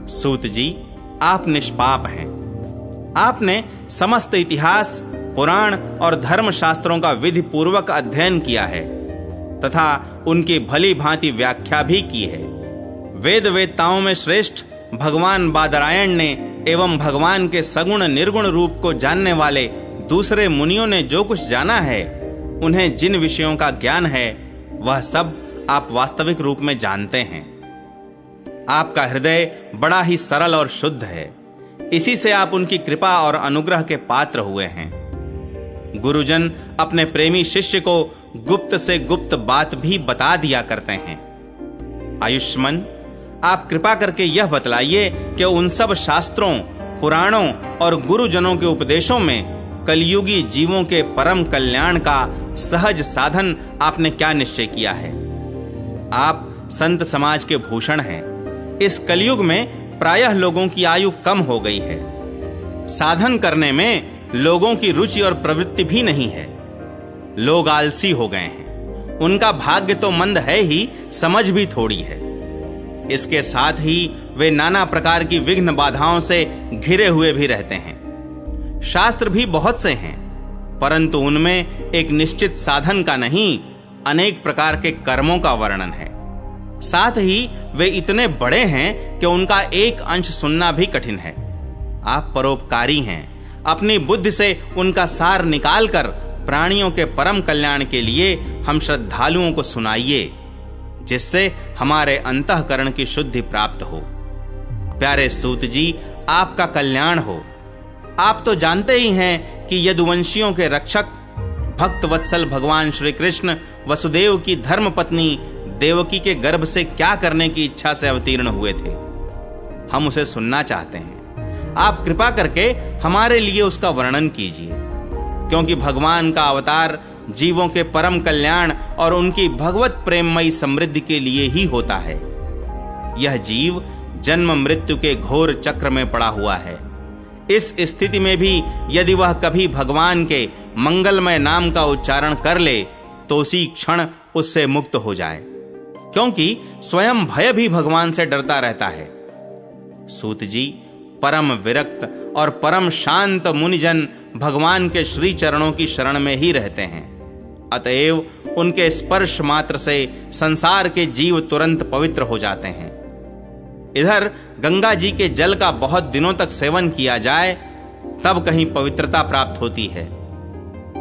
सूत जी, आप निष्पाप हैं। आपने समस्त इतिहास, पुराण और धर्म शास्त्रों का विधि पूर्वक अध्ययन किया है तथा उनकी भली भांति व्याख्या भी की है। वेद वेत्ताओं में श्रेष्ठ भगवान बादरायण ने एवं भगवान के सगुण निर्गुण रूप को जानने वाले दूसरे मुनियों ने जो कुछ जाना है, उन्हें जिन विषयों का ज्ञान है, वह सब आप वास्तविक रूप में जानते हैं। आपका हृदय बड़ा ही सरल और शुद्ध है। इसी से आप उनकी कृपा और अनुग्रह के पात्र हुए हैं। गुरुजन अपने प्रेमी शिष्य को गुप्त से गुप्त बात भी बता दिया करते हैं। आयुष्मान, आप कृपा करके यह बतलाइए कि उन सब शास्त्रों, पुराणों और गुरुजनों के उपदेशों में कलयुगी जीवों के परम कल्याण का सहज साधन आपने क्या निश्चय किया है। आप संत समाज के भूषण हैं। इस कलयुग में प्रायः लोगों की आयु कम हो गई है। साधन करने में लोगों की रुचि और प्रवृत्ति भी नहीं है। लोग आलसी हो गए हैं। उनका भाग्य तो मंद है ही, समझ भी थोड़ी है। इसके साथ ही वे नाना प्रकार की विघ्न बाधाओं से घिरे हुए भी रहते हैं। शास्त्र भी बहुत से हैं, परंतु उनमें एक निश्चित साधन का नहीं, अनेक प्रकार के कर्मों का वर्णन है। साथ ही वे इतने बड़े हैं कि उनका एक अंश सुनना भी कठिन है। आप परोपकारी हैं। अपनी बुद्धि से उनका सार निकालकर प्राणियों के परम कल्याण के लिए हम श्रद्धालुओं को सुनाइए, जिससे हमारे अंतःकरण की शुद्धि प्राप्त हो। प्यारे सूत जी, आपका कल्याण हो। आप तो जानते ही हैं कि यदुवंशियों के रक्षक भक्त वत्सल भगवान श्री कृष्ण वसुदेव की धर्म पत्नी देवकी के गर्भ से क्या करने की इच्छा से अवतीर्ण हुए थे। हम उसे सुनना चाहते हैं। आप कृपा करके हमारे लिए उसका वर्णन कीजिए, क्योंकि भगवान का अवतार जीवों के परम कल्याण और उनकी भगवत प्रेममयी समृद्धि के लिए ही होता है। यह जीव जन्म मृत्यु के घोर चक्र में पड़ा हुआ है। इस स्थिति में भी यदि वह कभी भगवान के मंगलमय नाम का उच्चारण कर ले तो उसी क्षण उससे मुक्त हो जाए, क्योंकि स्वयं भय भी भगवान से डरता रहता है। सूत जी, परम विरक्त और परम शांत मुनिजन भगवान के श्री चरणों की शरण में ही रहते हैं। अतएव उनके स्पर्श मात्र से संसार के जीव तुरंत पवित्र हो जाते हैं। इधर गंगा जी के जल का बहुत दिनों तक सेवन किया जाए तब कहीं पवित्रता प्राप्त होती है।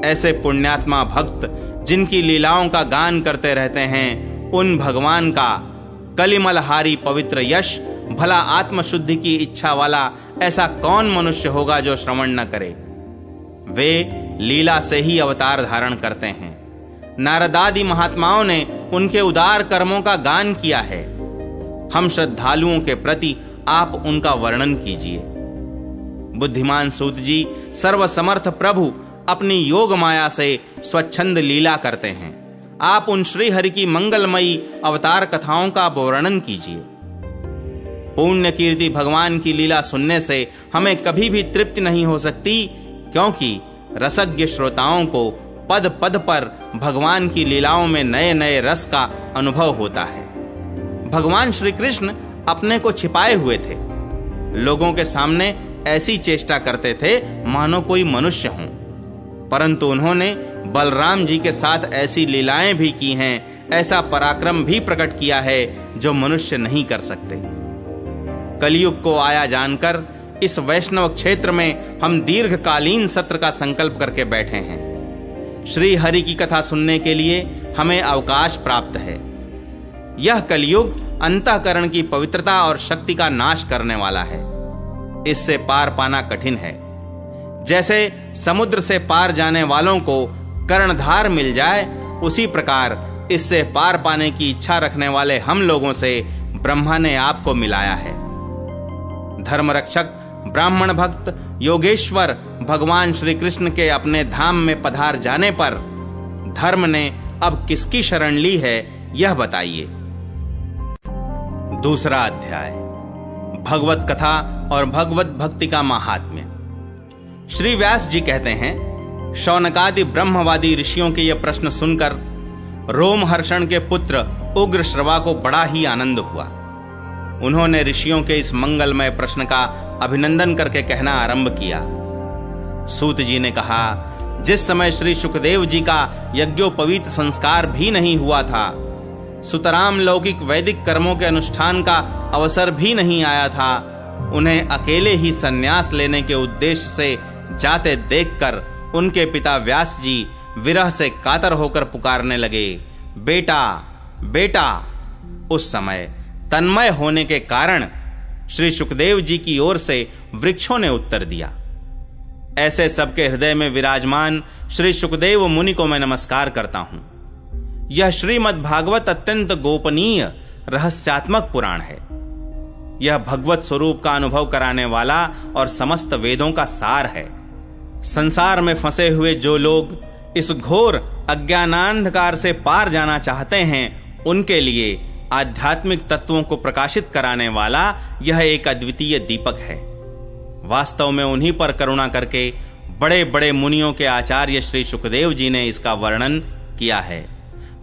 ऐसे पुण्यात्मा भक्त जिनकी लीलाओं का गान करते रहते हैं, उन भगवान का कलिमलहारी पवित्र यश, भला आत्मशुद्धि की इच्छा वाला ऐसा कौन मनुष्य होगा जो श्रवण न करे। वे लीला से ही अवतार धारण करते हैं। नारदादि महात्माओं ने उनके उदार कर्मों का गान किया है। हम श्रद्धालुओं के प्रति आप उनका वर्णन कीजिए। बुद्धिमान सूत जी, सर्वसमर्थ प्रभु अपनी योग माया से स्वच्छंद लीला करते हैं। आप उन श्री हरि की मंगलमयी अवतार कथाओं का वर्णन कीजिए। पुण्य कीर्ति भगवान की लीला सुनने से हमें कभी भी तृप्ति नहीं हो सकती, क्योंकि रसज्ञ श्रोताओं को पद पद पर भगवान की लीलाओं में नए नए रस का अनुभव होता है। भगवान श्री कृष्ण अपने को छिपाए हुए थे। लोगों के सामने ऐसी चेष्टा करते थे मानो कोई मनुष्य हो, परंतु उन्होंने बलराम जी के साथ ऐसी लीलाएं भी की हैं, ऐसा पराक्रम भी प्रकट किया है जो मनुष्य नहीं कर सकते। कलयुग को आया जानकर इस वैष्णव क्षेत्र में हम दीर्घकालीन सत्र का संकल्प करके बैठे हैं। श्री हरि की कथा सुनने के लिए हमें अवकाश प्राप्त है। यह कलयुग अंतःकरण की पवित्रता और शक्ति का नाश करने वाला है। इससे पार पाना कठिन है। जैसे समुद्र से पार जाने वालों को कर्णधार मिल जाए, उसी प्रकार इससे पार पाने की इच्छा रखने वाले हम लोगों से ब्रह्मा ने आपको मिलाया है। धर्मरक्षक ब्राह्मण भक्त योगेश्वर भगवान श्री कृष्ण के अपने धाम में पधार जाने पर धर्म ने अब किसकी शरण ली है, यह बताइए। दूसरा अध्याय, भगवत कथा और भगवत भक्ति का महात्म्य। श्री व्यास जी कहते हैं, शौनकादि ब्रह्मवादी ऋषियों के यह प्रश्न सुनकर रोमहर्षण के पुत्र उग्र श्रवा को बड़ा ही आनंद हुआ। उन्होंने ऋषियों के इस मंगलमय प्रश्न का अभिनंदन करके कहना आरंभ किया। सूत जी ने कहा, जिस समय श्री सुखदेव जी का यज्ञोपवीत संस्कार भी नहीं हुआ था, सुतराम लौकिक वैदिक कर्मों के अनुष्ठान का अवसर भी नहीं आया था, उन्हें अकेले ही संन्यास लेने के उद्देश्य से जाते देखकर उनके पिता व्यास जी विरह से कातर होकर पुकारने लगे, बेटा बेटा। उस समय तन्मय होने के कारण श्री सुखदेव जी की ओर से वृक्षों ने उत्तर दिया। ऐसे सबके हृदय में विराजमान श्री सुखदेव मुनि को मैं नमस्कार करता हूं। यह श्रीमद् भागवत अत्यंत गोपनीय रहस्यात्मक पुराण है। यह भगवत स्वरूप का अनुभव कराने वाला और समस्त वेदों का सार है। संसार में फंसे हुए जो लोग इस घोर अज्ञानांधकार से पार जाना चाहते हैं, उनके लिए आध्यात्मिक तत्वों को प्रकाशित कराने वाला यह एक अद्वितीय दीपक है। वास्तव में उन्हीं पर करुणा करके बड़े बड़े मुनियों के आचार्य श्री सुखदेव जी ने इसका वर्णन किया है।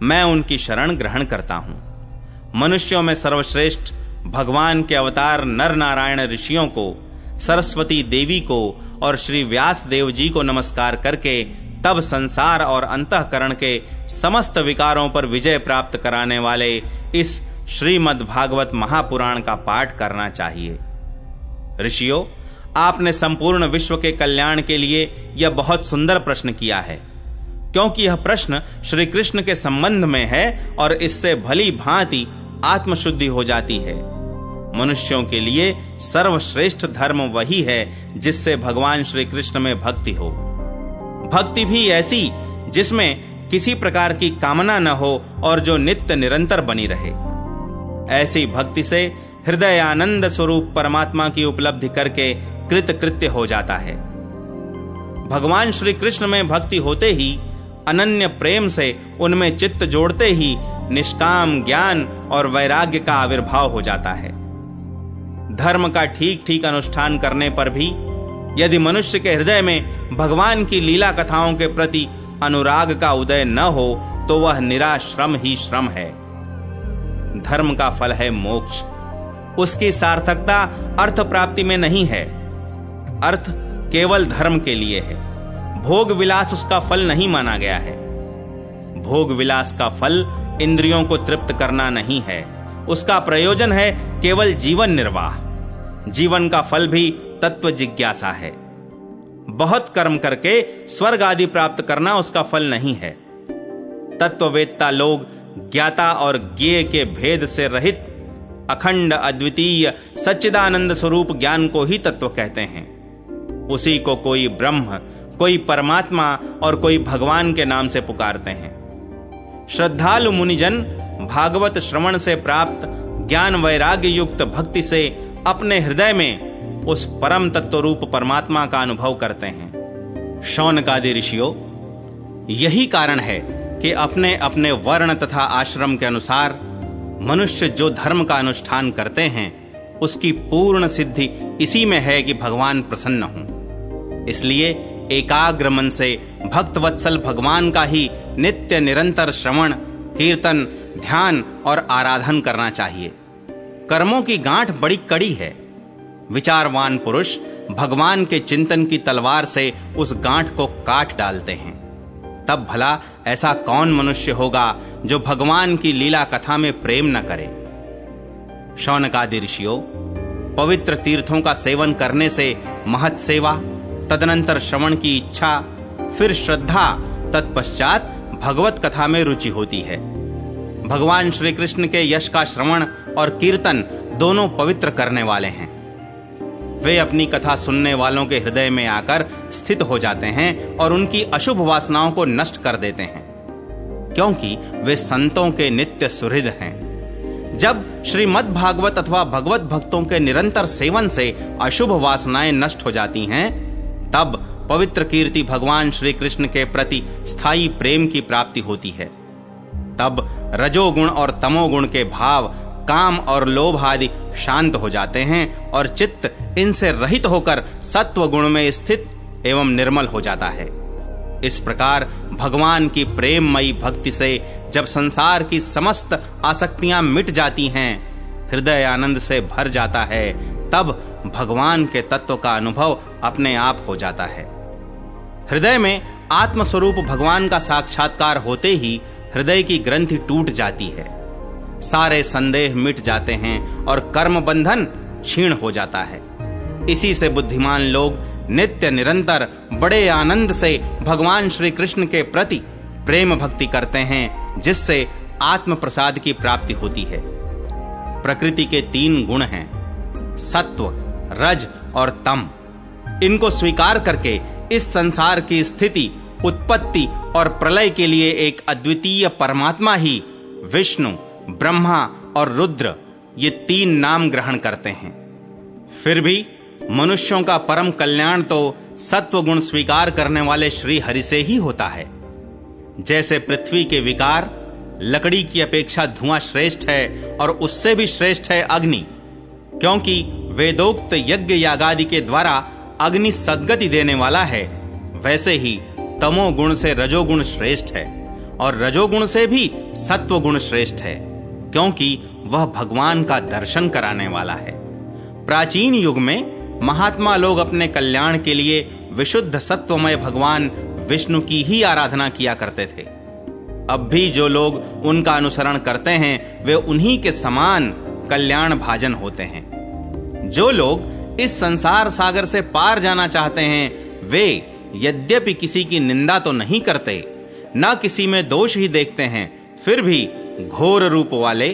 मैं उनकी शरण ग्रहण करता हूं। मनुष्यों में सर्वश्रेष्ठ भगवान के अवतार नर नारायण ऋषियों को, सरस्वती देवी को और श्री व्यास देव जी को नमस्कार करके तब संसार और अंतःकरण के समस्त विकारों पर विजय प्राप्त कराने वाले इस श्रीमद् भागवत महापुराण का पाठ करना चाहिए। ऋषियों, आपने संपूर्ण विश्व के कल्याण के लिए यह बहुत सुंदर प्रश्न किया है, क्योंकि यह प्रश्न श्री कृष्ण के संबंध में है और इससे भली भांति आत्मशुद्धि हो जाती है। मनुष्यों के लिए सर्वश्रेष्ठ धर्म वही है जिससे भगवान श्री कृष्ण में भक्ति हो। भक्ति भी ऐसी जिसमें किसी प्रकार की कामना न हो और जो नित्य निरंतर बनी रहे। ऐसी भक्ति से हृदय आनंद स्वरूप परमात्मा की उपलब्धि करके कृत कृत्य हो जाता है। भगवान श्री कृष्ण में भक्ति होते ही, अनन्य प्रेम से उनमें चित्त जोड़ते ही निष्काम ज्ञान और वैराग्य का आविर्भाव हो जाता है। धर्म का ठीक ठीक अनुष्ठान करने पर भी यदि मनुष्य के हृदय में भगवान की लीला कथाओं के प्रति अनुराग का उदय न हो तो वह निराश्रम ही श्रम है। धर्म का फल है मोक्ष। उसकी सार्थकता अर्थ प्राप्ति में नहीं है। अर्थ केवल धर्म के लिए है। भोग विलास उसका फल नहीं माना गया है। भोग विलास का फल इंद्रियों को तृप्त करना नहीं है। उसका प्रयोजन है केवल जीवन निर्वाह। जीवन का फल भी तत्व जिज्ञासा है। बहुत कर्म करके स्वर्ग आदि प्राप्त करना उसका फल नहीं है। तत्ववेत्ता लोग ज्ञाता और ज्ञेय के भेद से रहित अखंड अद्वितीय सच्चिदानंद स्वरूप ज्ञान को ही तत्व कहते हैं। उसी को कोई ब्रह्म, कोई परमात्मा और कोई भगवान के नाम से पुकारते हैं। श्रद्धालु मुनिजन भागवत श्रवण से प्राप्त ज्ञान वैराग्य युक्त भक्ति से अपने हृदय में उस परम तत्व रूप परमात्मा का अनुभव करते हैं। शौनकादि ऋषियों, यही कारण है कि अपने अपने वर्ण तथा आश्रम के अनुसार मनुष्य जो धर्म का अनुष्ठान करते हैं उसकी पूर्ण सिद्धि इसी में है कि भगवान प्रसन्न हों। इसलिए एकाग्र मन से भक्तवत्सल भगवान का ही नित्य निरंतर श्रवण, कीर्तन, ध्यान और आराधन करना चाहिए। कर्मों की गांठ बड़ी कड़ी है। विचारवान पुरुष भगवान के चिंतन की तलवार से उस गांठ को काट डालते हैं। तब भला ऐसा कौन मनुष्य होगा जो भगवान की लीला कथा में प्रेम न करे। शौनकादि ऋषियों, पवित्र तीर्थों का सेवन करने से महत् सेवा, तदनंतर श्रवण की इच्छा, फिर श्रद्धा, तत्पश्चात भगवत कथा में रुचि होती है। भगवान श्री कृष्ण के यश का श्रवण और कीर्तन दोनों पवित्र करने वाले हैं। वे अपनी कथा सुनने वालों के हृदय में आकर स्थित हो जाते हैं और उनकी अशुभ वासनाओं को नष्ट कर देते हैं, क्योंकि वे संतों के नित्य सुहृद हैं। जब श्रीमद् भागवत अथवा भगवत भक्तों के निरंतर सेवन से अशुभ वासनाएं नष्ट हो जाती हैं, तब पवित्र कीर्ति भगवान श्री कृष्ण के प्रति स्थायी प्रेम की प्राप्ति होती है। तब रजोगुण और तमोगुण के भाव, काम और लोभ आदि शांत हो जाते हैं और चित्त इनसे रहित होकर सत्व गुण में स्थित एवं निर्मल हो जाता है। इस प्रकार भगवान की प्रेममयी भक्ति से जब संसार की समस्त आसक्तियां मिट जाती हैं, हृदय आनंद से भर जाता है, तब भगवान के तत्व का अनुभव अपने आप हो जाता है। हृदय में आत्मस्वरूप भगवान का साक्षात्कार होते ही हृदय की ग्रंथि टूट जाती है। सारे संदेह मिट जाते हैं और कर्म बंधन क्षीण हो जाता है। इसी से बुद्धिमान लोग नित्य निरंतर बड़े आनंद से भगवान श्री कृष्ण के प्रति प्रेम भक्ति करते हैं, जिससे आत्म प्रसाद की प्राप्ति होती है। प्रकृति के 3 गुण हैं, सत्व, रज और तम। इनको स्वीकार करके इस संसार की स्थिति, उत्पत्ति और प्रलय के लिए एक अद्वितीय परमात्मा ही विष्णु, ब्रह्मा और रुद्र, ये 3 नाम ग्रहण करते हैं। फिर भी मनुष्यों का परम कल्याण तो सत्व गुण स्वीकार करने वाले श्री हरि से ही होता है। जैसे पृथ्वी के विकार, लकड़ी की अपेक्षा धुआं श्रेष्ठ है और उससे भी श्रेष्ठ है अग्नि, क्योंकि वेदोक्त यज्ञ यागादि के द्वारा अग्नि सद्गति देने वाला है, वैसे ही तमोगुण से रजोगुण श्रेष्ठ है और रजोगुण से भी सत्वगुण श्रेष्ठ है, क्योंकि वह भगवान का दर्शन कराने वाला है। प्राचीन युग में महात्मा लोग अपने कल्याण के लिए विशुद्ध सत्वमय भगवान विष्णु की ही आराधना किया करते थे। अब भी जो लोग उनका अनुसरण करते हैं वे उन्हीं के समान कल्याण भाजन होते हैं। जो लोग इस संसार सागर से पार जाना चाहते हैं वे यद्यपि किसी की निंदा तो नहीं करते, न किसी में दोष ही देखते हैं, फिर भी घोर रूप वाले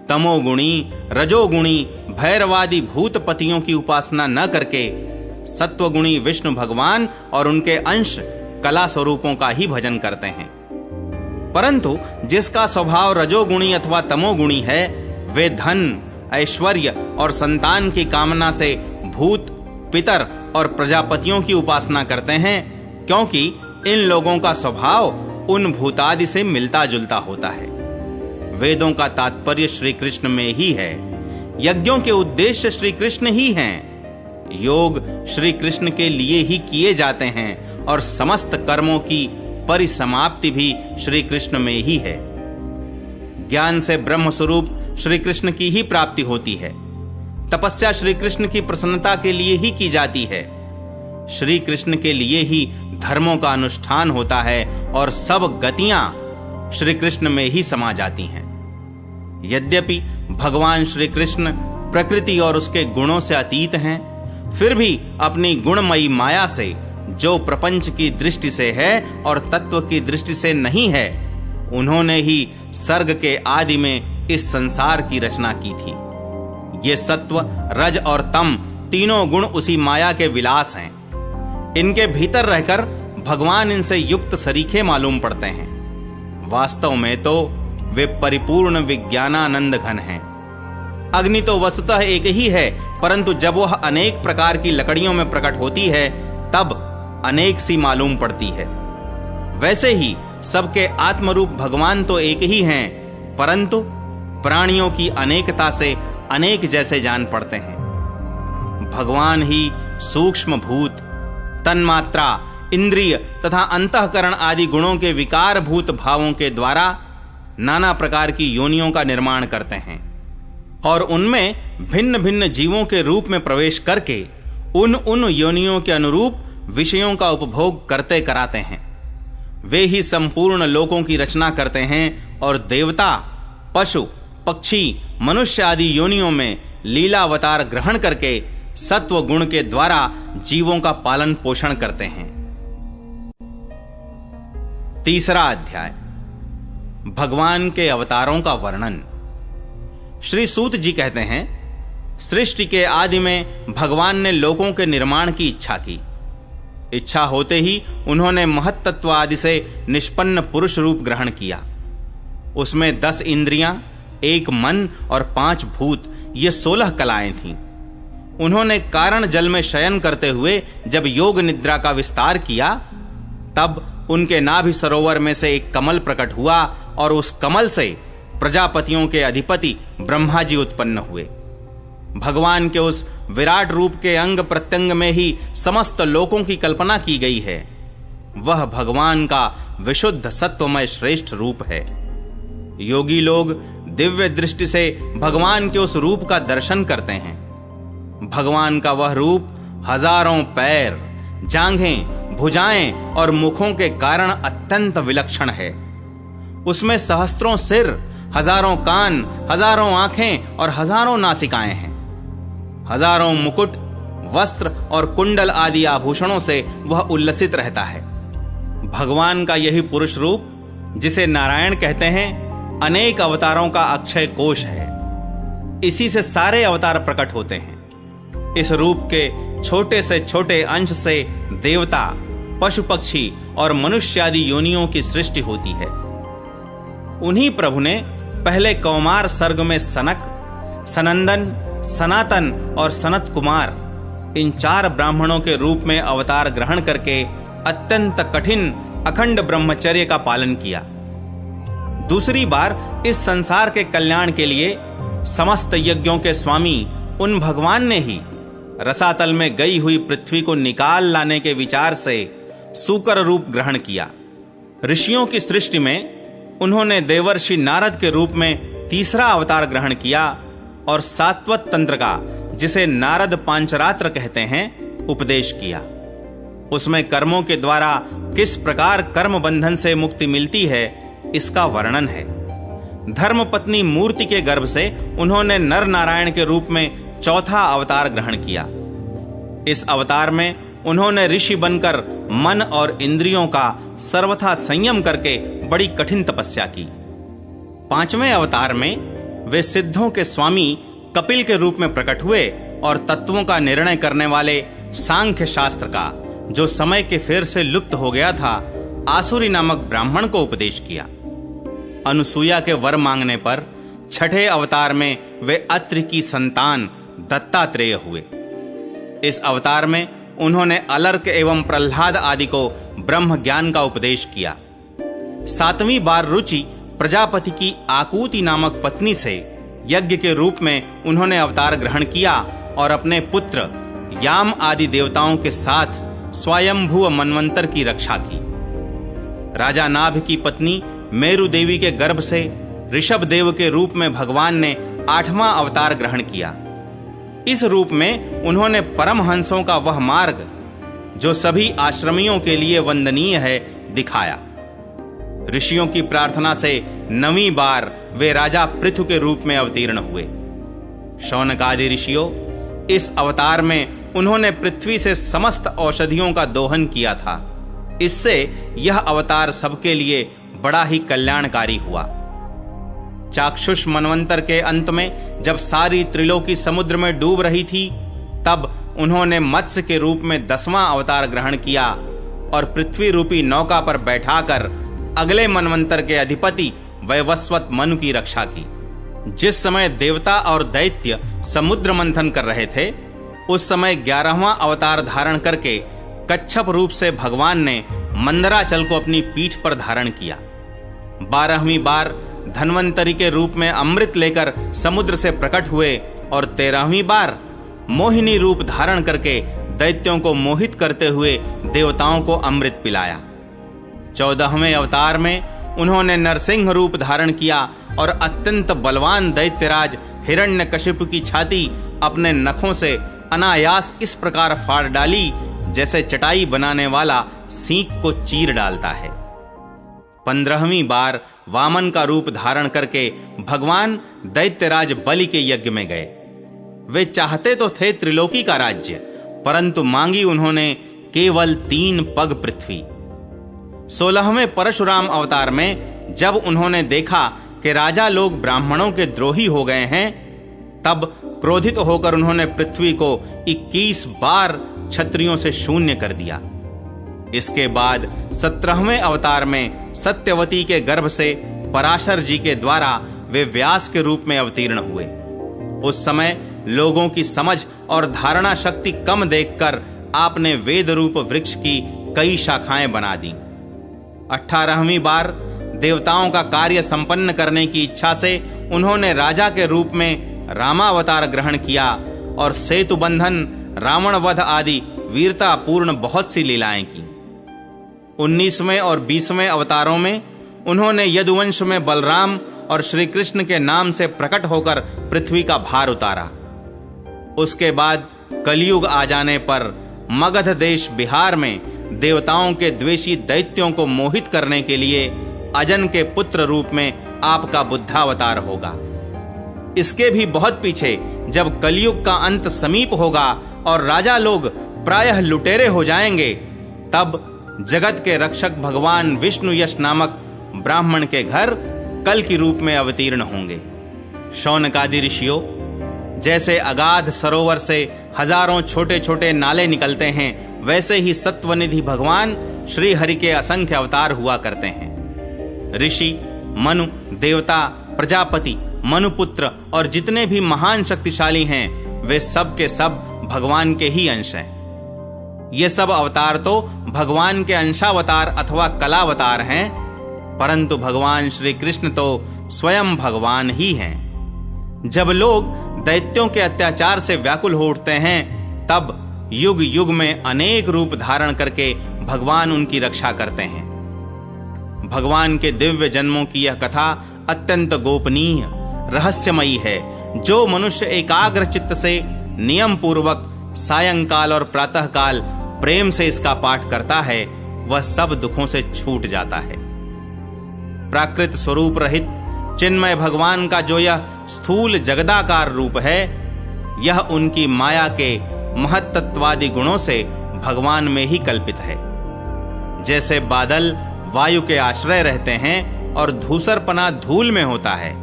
तमोगुणी, रजोगुणी, भैरवादी भूतपतियों की उपासना न करके सत्वगुणी विष्णु भगवान और उनके अंश कला स्वरूपों का ही भजन करते हैं। परंतु जिसका स्वभाव रजोगुणी अथवा तमोगुणी है, वे धन, ऐश्वर्य और संतान की कामना से भूत, पितर और प्रजापतियों की उपासना करते हैं, क्योंकि इन लोगों का स्वभाव उन भूतादि से मिलता जुलता होता है। वेदों का तात्पर्य श्री कृष्ण में ही है, यज्ञों के उद्देश्य श्री कृष्ण ही हैं, योग श्री कृष्ण के लिए ही किए जाते हैं और समस्त कर्मों की परिसमाप्ति भी श्री कृष्ण में ही है। ज्ञान से ब्रह्म स्वरूप श्री कृष्ण की ही प्राप्ति होती है। तपस्या श्री कृष्ण की प्रसन्नता के लिए ही की जाती है। श्री कृष्ण के लिए ही धर्मों का अनुष्ठान होता है और सब गतियां श्री कृष्ण में ही समा जाती हैं। यद्यपि भगवान श्री कृष्ण प्रकृति और उसके गुणों से अतीत हैं, फिर भी अपनी गुणमयी माया से जो प्रपंच की दृष्टि से है और तत्व की दृष्टि से नहीं है, उन्होंने ही सर्ग के आदि में इस संसार की रचना की थी। ये सत्व, रज और तम तीनों गुण उसी माया के विलास हैं। इनके भीतर रहकर भगवान इनसे युक्त सरीखे मालूम पड़ते हैं। वास्तव में तो वे परिपूर्ण विज्ञानानंद घन हैं। अग्नि तो वस्तुतः एक ही है, परंतु जब वह अनेक प्रकार की लकड़ियों में प्रकट होती है तब अनेक सी मालूम पड़ती है। वैसे ही सबके आत्मरूप भगवान तो एक ही हैं, परंतु प्राणियों की अनेकता से अनेक जैसे जान पड़ते हैं। भगवान ही सूक्ष्म भूत, तन्मात्रा, इंद्रिय तथा अंतःकरण आदि गुणों के विकार भूत भावों के द्वारा नाना प्रकार की योनियों का निर्माण करते हैं और उनमें भिन्न भिन्न जीवों के रूप में प्रवेश करके उन योनियों के अनुरूप विषयों का उपभोग करते कराते हैं। वे ही संपूर्ण लोकों की रचना करते हैं और देवता, पशु, पक्षी, मनुष्य आदि योनियों में लीलावतार ग्रहण करके सत्व गुण के द्वारा जीवों का पालन पोषण करते हैं। तीसरा अध्याय, भगवान के अवतारों का वर्णन। श्री सूत जी कहते हैं, सृष्टि के आदि में भगवान ने लोकों के निर्माण की इच्छा की। इच्छा होते ही उन्होंने महत्तत्व आदि से निष्पन्न पुरुष रूप ग्रहण किया। उसमें 10 इंद्रियां, 1 मन और 5 भूत, ये 16 कलाएं थीं। उन्होंने कारण जल में शयन करते हुए जब योग निद्रा का विस्तार किया, तब उनके नाभि सरोवर में से एक कमल प्रकट हुआ और उस कमल से प्रजापतियों के अधिपति ब्रह्मा जी उत्पन्न हुए। भगवान के उस विराट रूप के अंग प्रत्यंग में ही समस्त लोकों की कल्पना की गई है। वह भगवान का विशुद्ध सत्वमय श्रेष्ठ रूप है। योगी लोग दिव्य दृष्टि से भगवान के उस रूप का दर्शन करते हैं। भगवान का वह रूप हजारों पैर, जांघें, भुजाएं और मुखों के कारण अत्यंत विलक्षण है। उसमें सहस्त्रों सिर, हजारों कान, हजारों आंखें और हजारों नासिकाएं हैं। हजारों मुकुट, वस्त्र और कुंडल आदि आभूषणों से वह उल्लसित रहता है। भगवान का यही पुरुष रूप, जिसे नारायण कहते हैं, अनेक अवतारों का अक्षय कोश है। इसी से सारे अवतार प्रकट होते हैं। इस रूप के छोटे से छोटे अंश से देवता, पशु पक्षी और मनुष्य आदि योनियों की सृष्टि होती है। उन्हीं प्रभु ने पहले कौमार सर्ग में सनक, सनंदन, सनातन और सनत कुमार इन 4 ब्राह्मणों के रूप में अवतार ग्रहण करके अत्यंत कठिन अखंड ब्रह्मचर्य का पालन किया। दूसरी बार इस संसार के कल्याण के लिए समस्त यज्ञों के स्वामी उन भगवान ने ही रसातल में गई हुई पृथ्वी को निकाल लाने के विचार से सूकर रूप ग्रहण किया। ऋषियों की सृष्टि में उन्होंने देवर्षि नारद के रूप में तीसरा अवतार ग्रहण किया और सात्वत तंत्र का, जिसे नारद पांचरात्र कहते हैं, उपदेश किया। उसमें कर्मों के द्वारा किस प्रकार कर्म बंधन से मुक्ति मिलती है, इसका वर्णन है। धर्मपत्नी मूर्ति के गर्भ से उन्होंने नर नारायण के रूप में चौथा अवतार ग्रहण किया। इस अवतार में उन्होंने ऋषि बनकर मन और इंद्रियों का सर्वथा संयम करके बड़ी कठिन तपस्या की। 5वें अवतार में वे सिद्धों के स्वामी कपिल के रूप में प्रकट हुए और तत्वों का निर्णय करने वाले सांख्य शास्त्र का, जो समय के फेर से लुप्त हो गया था, आसुरी नामक ब्राह्मण को उपदेश किया। अनुसूया के वर मांगने पर 6ठे अवतार में वे अत्रि की संतान दत्तात्रेय हुए। इस अवतार में उन्होंने अलर्क एवं प्रह्लाद आदि को ब्रह्म ज्ञान का उपदेश किया। 7वीं बार रुचि प्रजापति की आकूति नामक पत्नी से यज्ञ के रूप में उन्होंने अवतार ग्रहण किया और अपने पुत्र याम आदि देवताओं के साथ स्वयंभू मनवंतर की रक्षा की। राजा नाभ की पत्नी मेरु देवी के गर्भ से ऋषभ देव के रूप में भगवान ने 8वां अवतार ग्रहण किया। इस रूप में उन्होंने परमहंसों का वह मार्ग, जो सभी आश्रमियों के लिए वंदनीय है, दिखाया। ऋषियों की प्रार्थना से 9वीं बार वे राजा पृथु के रूप में अवतीर्ण हुए। शौनक आदि ऋषियों, इस अवतार में उन्होंने पृथ्वी से समस्त औषधियों का दोहन किया था। इससे यह अवतार सबके लिए बड़ा ही कल्याणकारी हुआ। चाक्षुष मनवंतर के अंत में जब सारी त्रिलोकी समुद्र में डूब रही थी, तब उन्होंने मत्स्य के रूप में 10वां अवतार ग्रहण किया और पृथ्वी रूपी नौका पर बैठाकर अगले मनवंतर के अधिपति वैवस्वत मनु की रक्षा की। जिस समय देवता और दैत्य समुद्र मंथन कर रहे थे, उस समय 11वां अवतार धारण करके कच्छप रूप से भगवान ने मंदराचल को अपनी पीठ पर धारण किया। 12वीं बार धन्वंतरी के रूप में अमृत लेकर समुद्र से प्रकट हुए और 13वीं बार मोहिनी रूप धारण करके दैत्यों को मोहित करते हुए देवताओं को अमृत पिलाया। 14वें अवतार में उन्होंने नरसिंह रूप धारण किया और अत्यंत बलवान दैत्यराज हिरण्यकशिपु की छाती अपने नखों से अनायास इस प्रकार फाड़ डाली, जैसे चटाई बनाने वाला सींग को चीर डालता है। 15वीं बार वामन का रूप धारण करके भगवान दैत्यराज बलि के यज्ञ में गए। वे चाहते तो थे त्रिलोकी का राज्य, परंतु मांगी उन्होंने केवल 3 पग पृथ्वी। 16वें परशुराम अवतार में जब उन्होंने देखा कि राजा लोग ब्राह्मणों के द्रोही हो गए हैं, तब क्रोधित होकर उन्होंने पृथ्वी को 21 बार क्षत्रियों से शून्य कर दिया। इसके बाद 17वें अवतार में सत्यवती के गर्भ से पराशर जी के द्वारा वे व्यास के रूप में अवतीर्ण हुए। उस समय लोगों की समझ और धारणा शक्ति कम देखकर आपने वेद रूप वृक्ष की कई शाखाएं बना दी। 18वीं बार देवताओं का कार्य संपन्न करने की इच्छा से उन्होंने राजा के रूप में रामावतार ग्रहण किया और सेतु बंधन, रावण वध आदि वीरतापूर्ण बहुत सी लीलाएं की। 19वें और 20वें अवतारों में उन्होंने यदुवंश में बलराम और श्री कृष्ण के नाम से प्रकट होकर पृथ्वी का भार उतारा। उसके बाद कलयुग आ जाने पर मगध देश बिहार में देवताओं के द्वेषी दैत्यों को मोहित करने के लिए अजन के पुत्र रूप में आपका बुद्धावतार होगा। इसके भी बहुत पीछे जब कलयुग का अंत समीप होगा और राजा लोग प्रायः लुटेरे हो जाएंगे, तब जगत के रक्षक भगवान विष्णु यश नामक ब्राह्मण के घर कल की रूप में अवतीर्ण होंगे। शौनकादि ऋषियों, जैसे अगाध सरोवर से हजारों छोटे छोटे नाले निकलते हैं, वैसे ही सत्वनिधि भगवान श्री हरि के असंख्य अवतार हुआ करते हैं। ऋषि, मनु, देवता, प्रजापति, मनुपुत्र और जितने भी महान शक्तिशाली हैं, वे सब के सब भगवान के ही अंश हैं। ये सब अवतार तो भगवान के अंशावतार अथवा कलावतार हैं, परंतु भगवान श्री कृष्ण तो स्वयं भगवान ही हैं। जब लोग दैत्यों के अत्याचार से व्याकुल हो उठते हैं, तब युग युग में अनेक रूप धारण करके भगवान उनकी रक्षा करते हैं। भगवान के दिव्य जन्मों की यह कथा अत्यंत गोपनीय, रहस्यमयी है। जो मनुष्य एकाग्र चित्त से नियम पूर्वक सायंकाल और प्रातःकाल प्रेम से इसका पाठ करता है, वह सब दुखों से छूट जाता है। प्राकृत स्वरूप रहित चिन्मय भगवान का जो यह स्थूल जगदाकार रूप है, यह उनकी माया के महत्त्वादि गुणों से भगवान में ही कल्पित है। जैसे बादल वायु के आश्रय रहते हैं और धूसरपना धूल में होता है,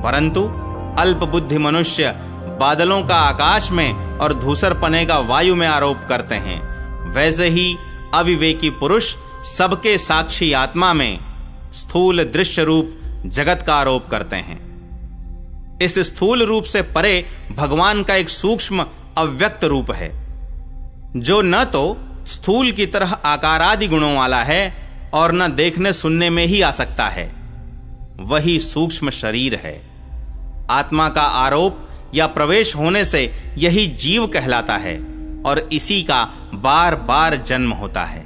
परंतु अल्प बुद्धि मनुष्य बादलों का आकाश में और धूसरपने का वायु में आरोप करते हैं, वैसे ही अविवेकी पुरुष सबके साक्षी आत्मा में स्थूल दृश्य रूप जगत का आरोप करते हैं। इस स्थूल रूप से परे भगवान का एक सूक्ष्म अव्यक्त रूप है, जो न तो स्थूल की तरह आकारादि गुणों वाला है और न देखने सुनने में ही आ सकता है। वही सूक्ष्म शरीर है। आत्मा का आरोप या प्रवेश होने से यही जीव कहलाता है और इसी का बार बार जन्म होता है।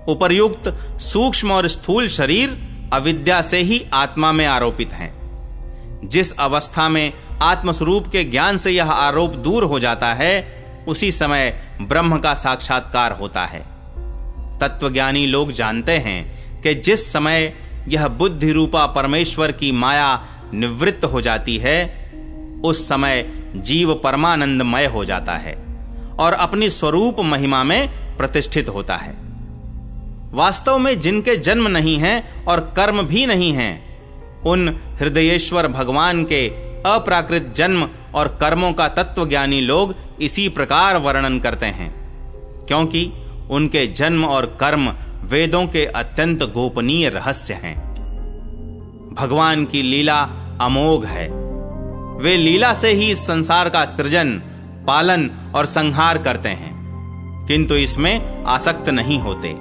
उपर्युक्त सूक्ष्म और स्थूल शरीर अविद्या से ही आत्मा में आरोपित हैं। जिस अवस्था में आत्मस्वरूप के ज्ञान से यह आरोप दूर हो जाता है, उसी समय ब्रह्म का साक्षात्कार होता है। तत्वज्ञानी लोग जानते हैं कि जिस समय यह बुद्धि रूपा परमेश्वर की माया निवृत्त हो जाती है, उस समय जीव परमानंदमय हो जाता है और अपनी स्वरूप महिमा में प्रतिष्ठित होता है। वास्तव में जिनके जन्म नहीं है और कर्म भी नहीं है, उन हृदयेश्वर भगवान के अप्राकृत जन्म और कर्मों का तत्वज्ञानी लोग इसी प्रकार वर्णन करते हैं, क्योंकि उनके जन्म और कर्म वेदों के अत्यंत गोपनीय रहस्य हैं। भगवान की लीला अमोघ है। वे लीला से ही इस संसार का सृजन, पालन और संहार करते हैं, किंतु इसमें आसक्त नहीं होते।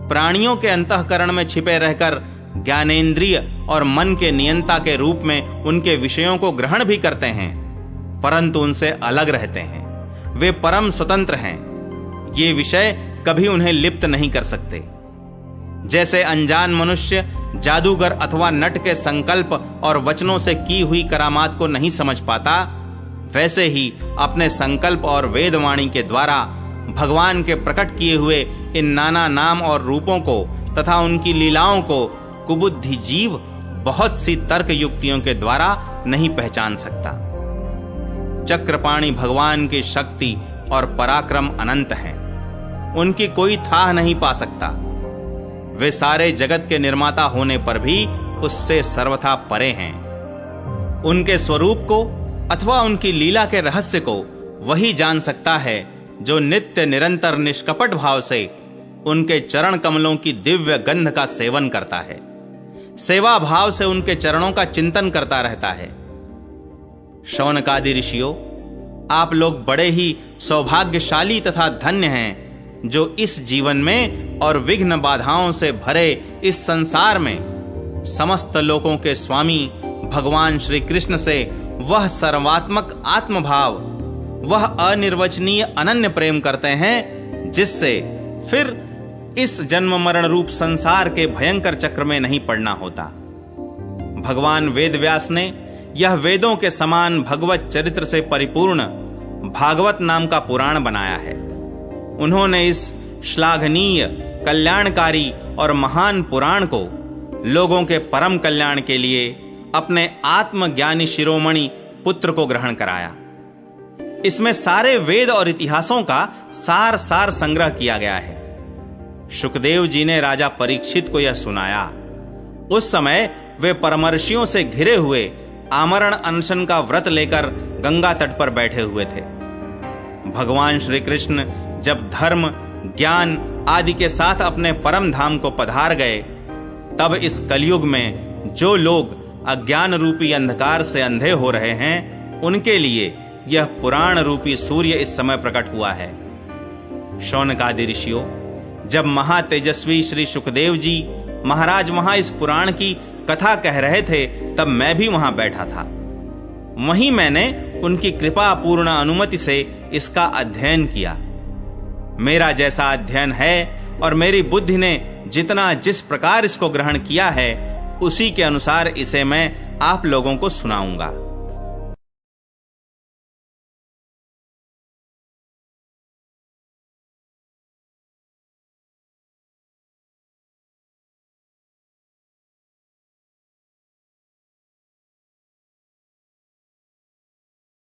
प्राणियों के अंतःकरण में छिपे रहकर ज्ञानेंद्रिय और मन के नियंता के रूप में उनके विषयों को ग्रहण भी करते हैं, परंतु उनसे अलग रहते हैं। वे परम स्वतंत्र हैं। ये विषय कभी उन्हें लिप्त नहीं कर सकते। जैसे अनजान मनुष्य जादूगर अथवा नट के संकल्प और वचनों से की हुई करामात को नहीं समझ पाता, वैसे ही अपने संकल्प और वेदवाणी के द्वारा भगवान के प्रकट किए हुए इन नाना नाम और रूपों को तथा उनकी लीलाओं को कुबुद्धि जीव बहुत सी तर्क युक्तियों के द्वारा नहीं पहचान सकता। चक्रपाणि भगवान की शक्ति और पराक्रम अनंत है। उनकी कोई थाह नहीं पा सकता। वे सारे जगत के निर्माता होने पर भी उससे सर्वथा परे हैं। उनके स्वरूप को अथवा उनकी लीला के रहस्य को वही जान सकता है जो नित्य निरंतर निष्कपट भाव से उनके चरण कमलों की दिव्य गंध का सेवन करता है, सेवा भाव से उनके चरणों का चिंतन करता रहता है। शौनकादि ऋषियों, आप लोग बड़े ही सौभाग्यशाली तथा धन्य हैं, जो इस जीवन में और विघ्न बाधाओं से भरे इस संसार में समस्त लोकों के स्वामी भगवान श्री कृष्ण से वह सर्वात्मक आत्मभाव, वह अनिर्वचनीय अनन्य प्रेम करते हैं, जिससे फिर इस जन्म मरण रूप संसार के भयंकर चक्र में नहीं पड़ना होता। भगवान वेदव्यास ने यह वेदों के समान भगवत चरित्र से परिपूर्ण भागवत नाम का पुराण बनाया है। उन्होंने इस श्लाघनीय, कल्याणकारी और महान पुराण को लोगों के परम कल्याण के लिए अपने आत्मज्ञानी शिरोमणि पुत्र को ग्रहण कराया। इसमें सारे वेद और इतिहासों का सार संग्रह किया गया है। शुकदेव जी ने राजा परीक्षित को यह सुनाया। उस समय वे परमर्षियों से घिरे हुए आमरण अनशन का व्रत लेकर गंगा तट पर बैठे हुए थे। भगवान श्री कृष्ण जब धर्म, ज्ञान आदि के साथ अपने परम धाम को पधार गए, तब इस कलयुग में जो लोग अज्ञान रूपी अंधकार से अंधे हो रहे हैं, उनके लिए यह पुराण रूपी सूर्य इस समय प्रकट हुआ है। शौनकादि ऋषियों, जब महातेजस्वी श्री सुखदेव जी महाराज वहां इस पुराण की कथा कह रहे थे, तब मैं भी वहां बैठा था। वहीं मैंने उनकी कृपा पूर्ण अनुमति से इसका अध्ययन किया। मेरा जैसा अध्ययन है और मेरी बुद्धि ने जितना जिस प्रकार इसको ग्रहण किया है, उसी के अनुसार इसे मैं आप लोगों को सुनाऊंगा।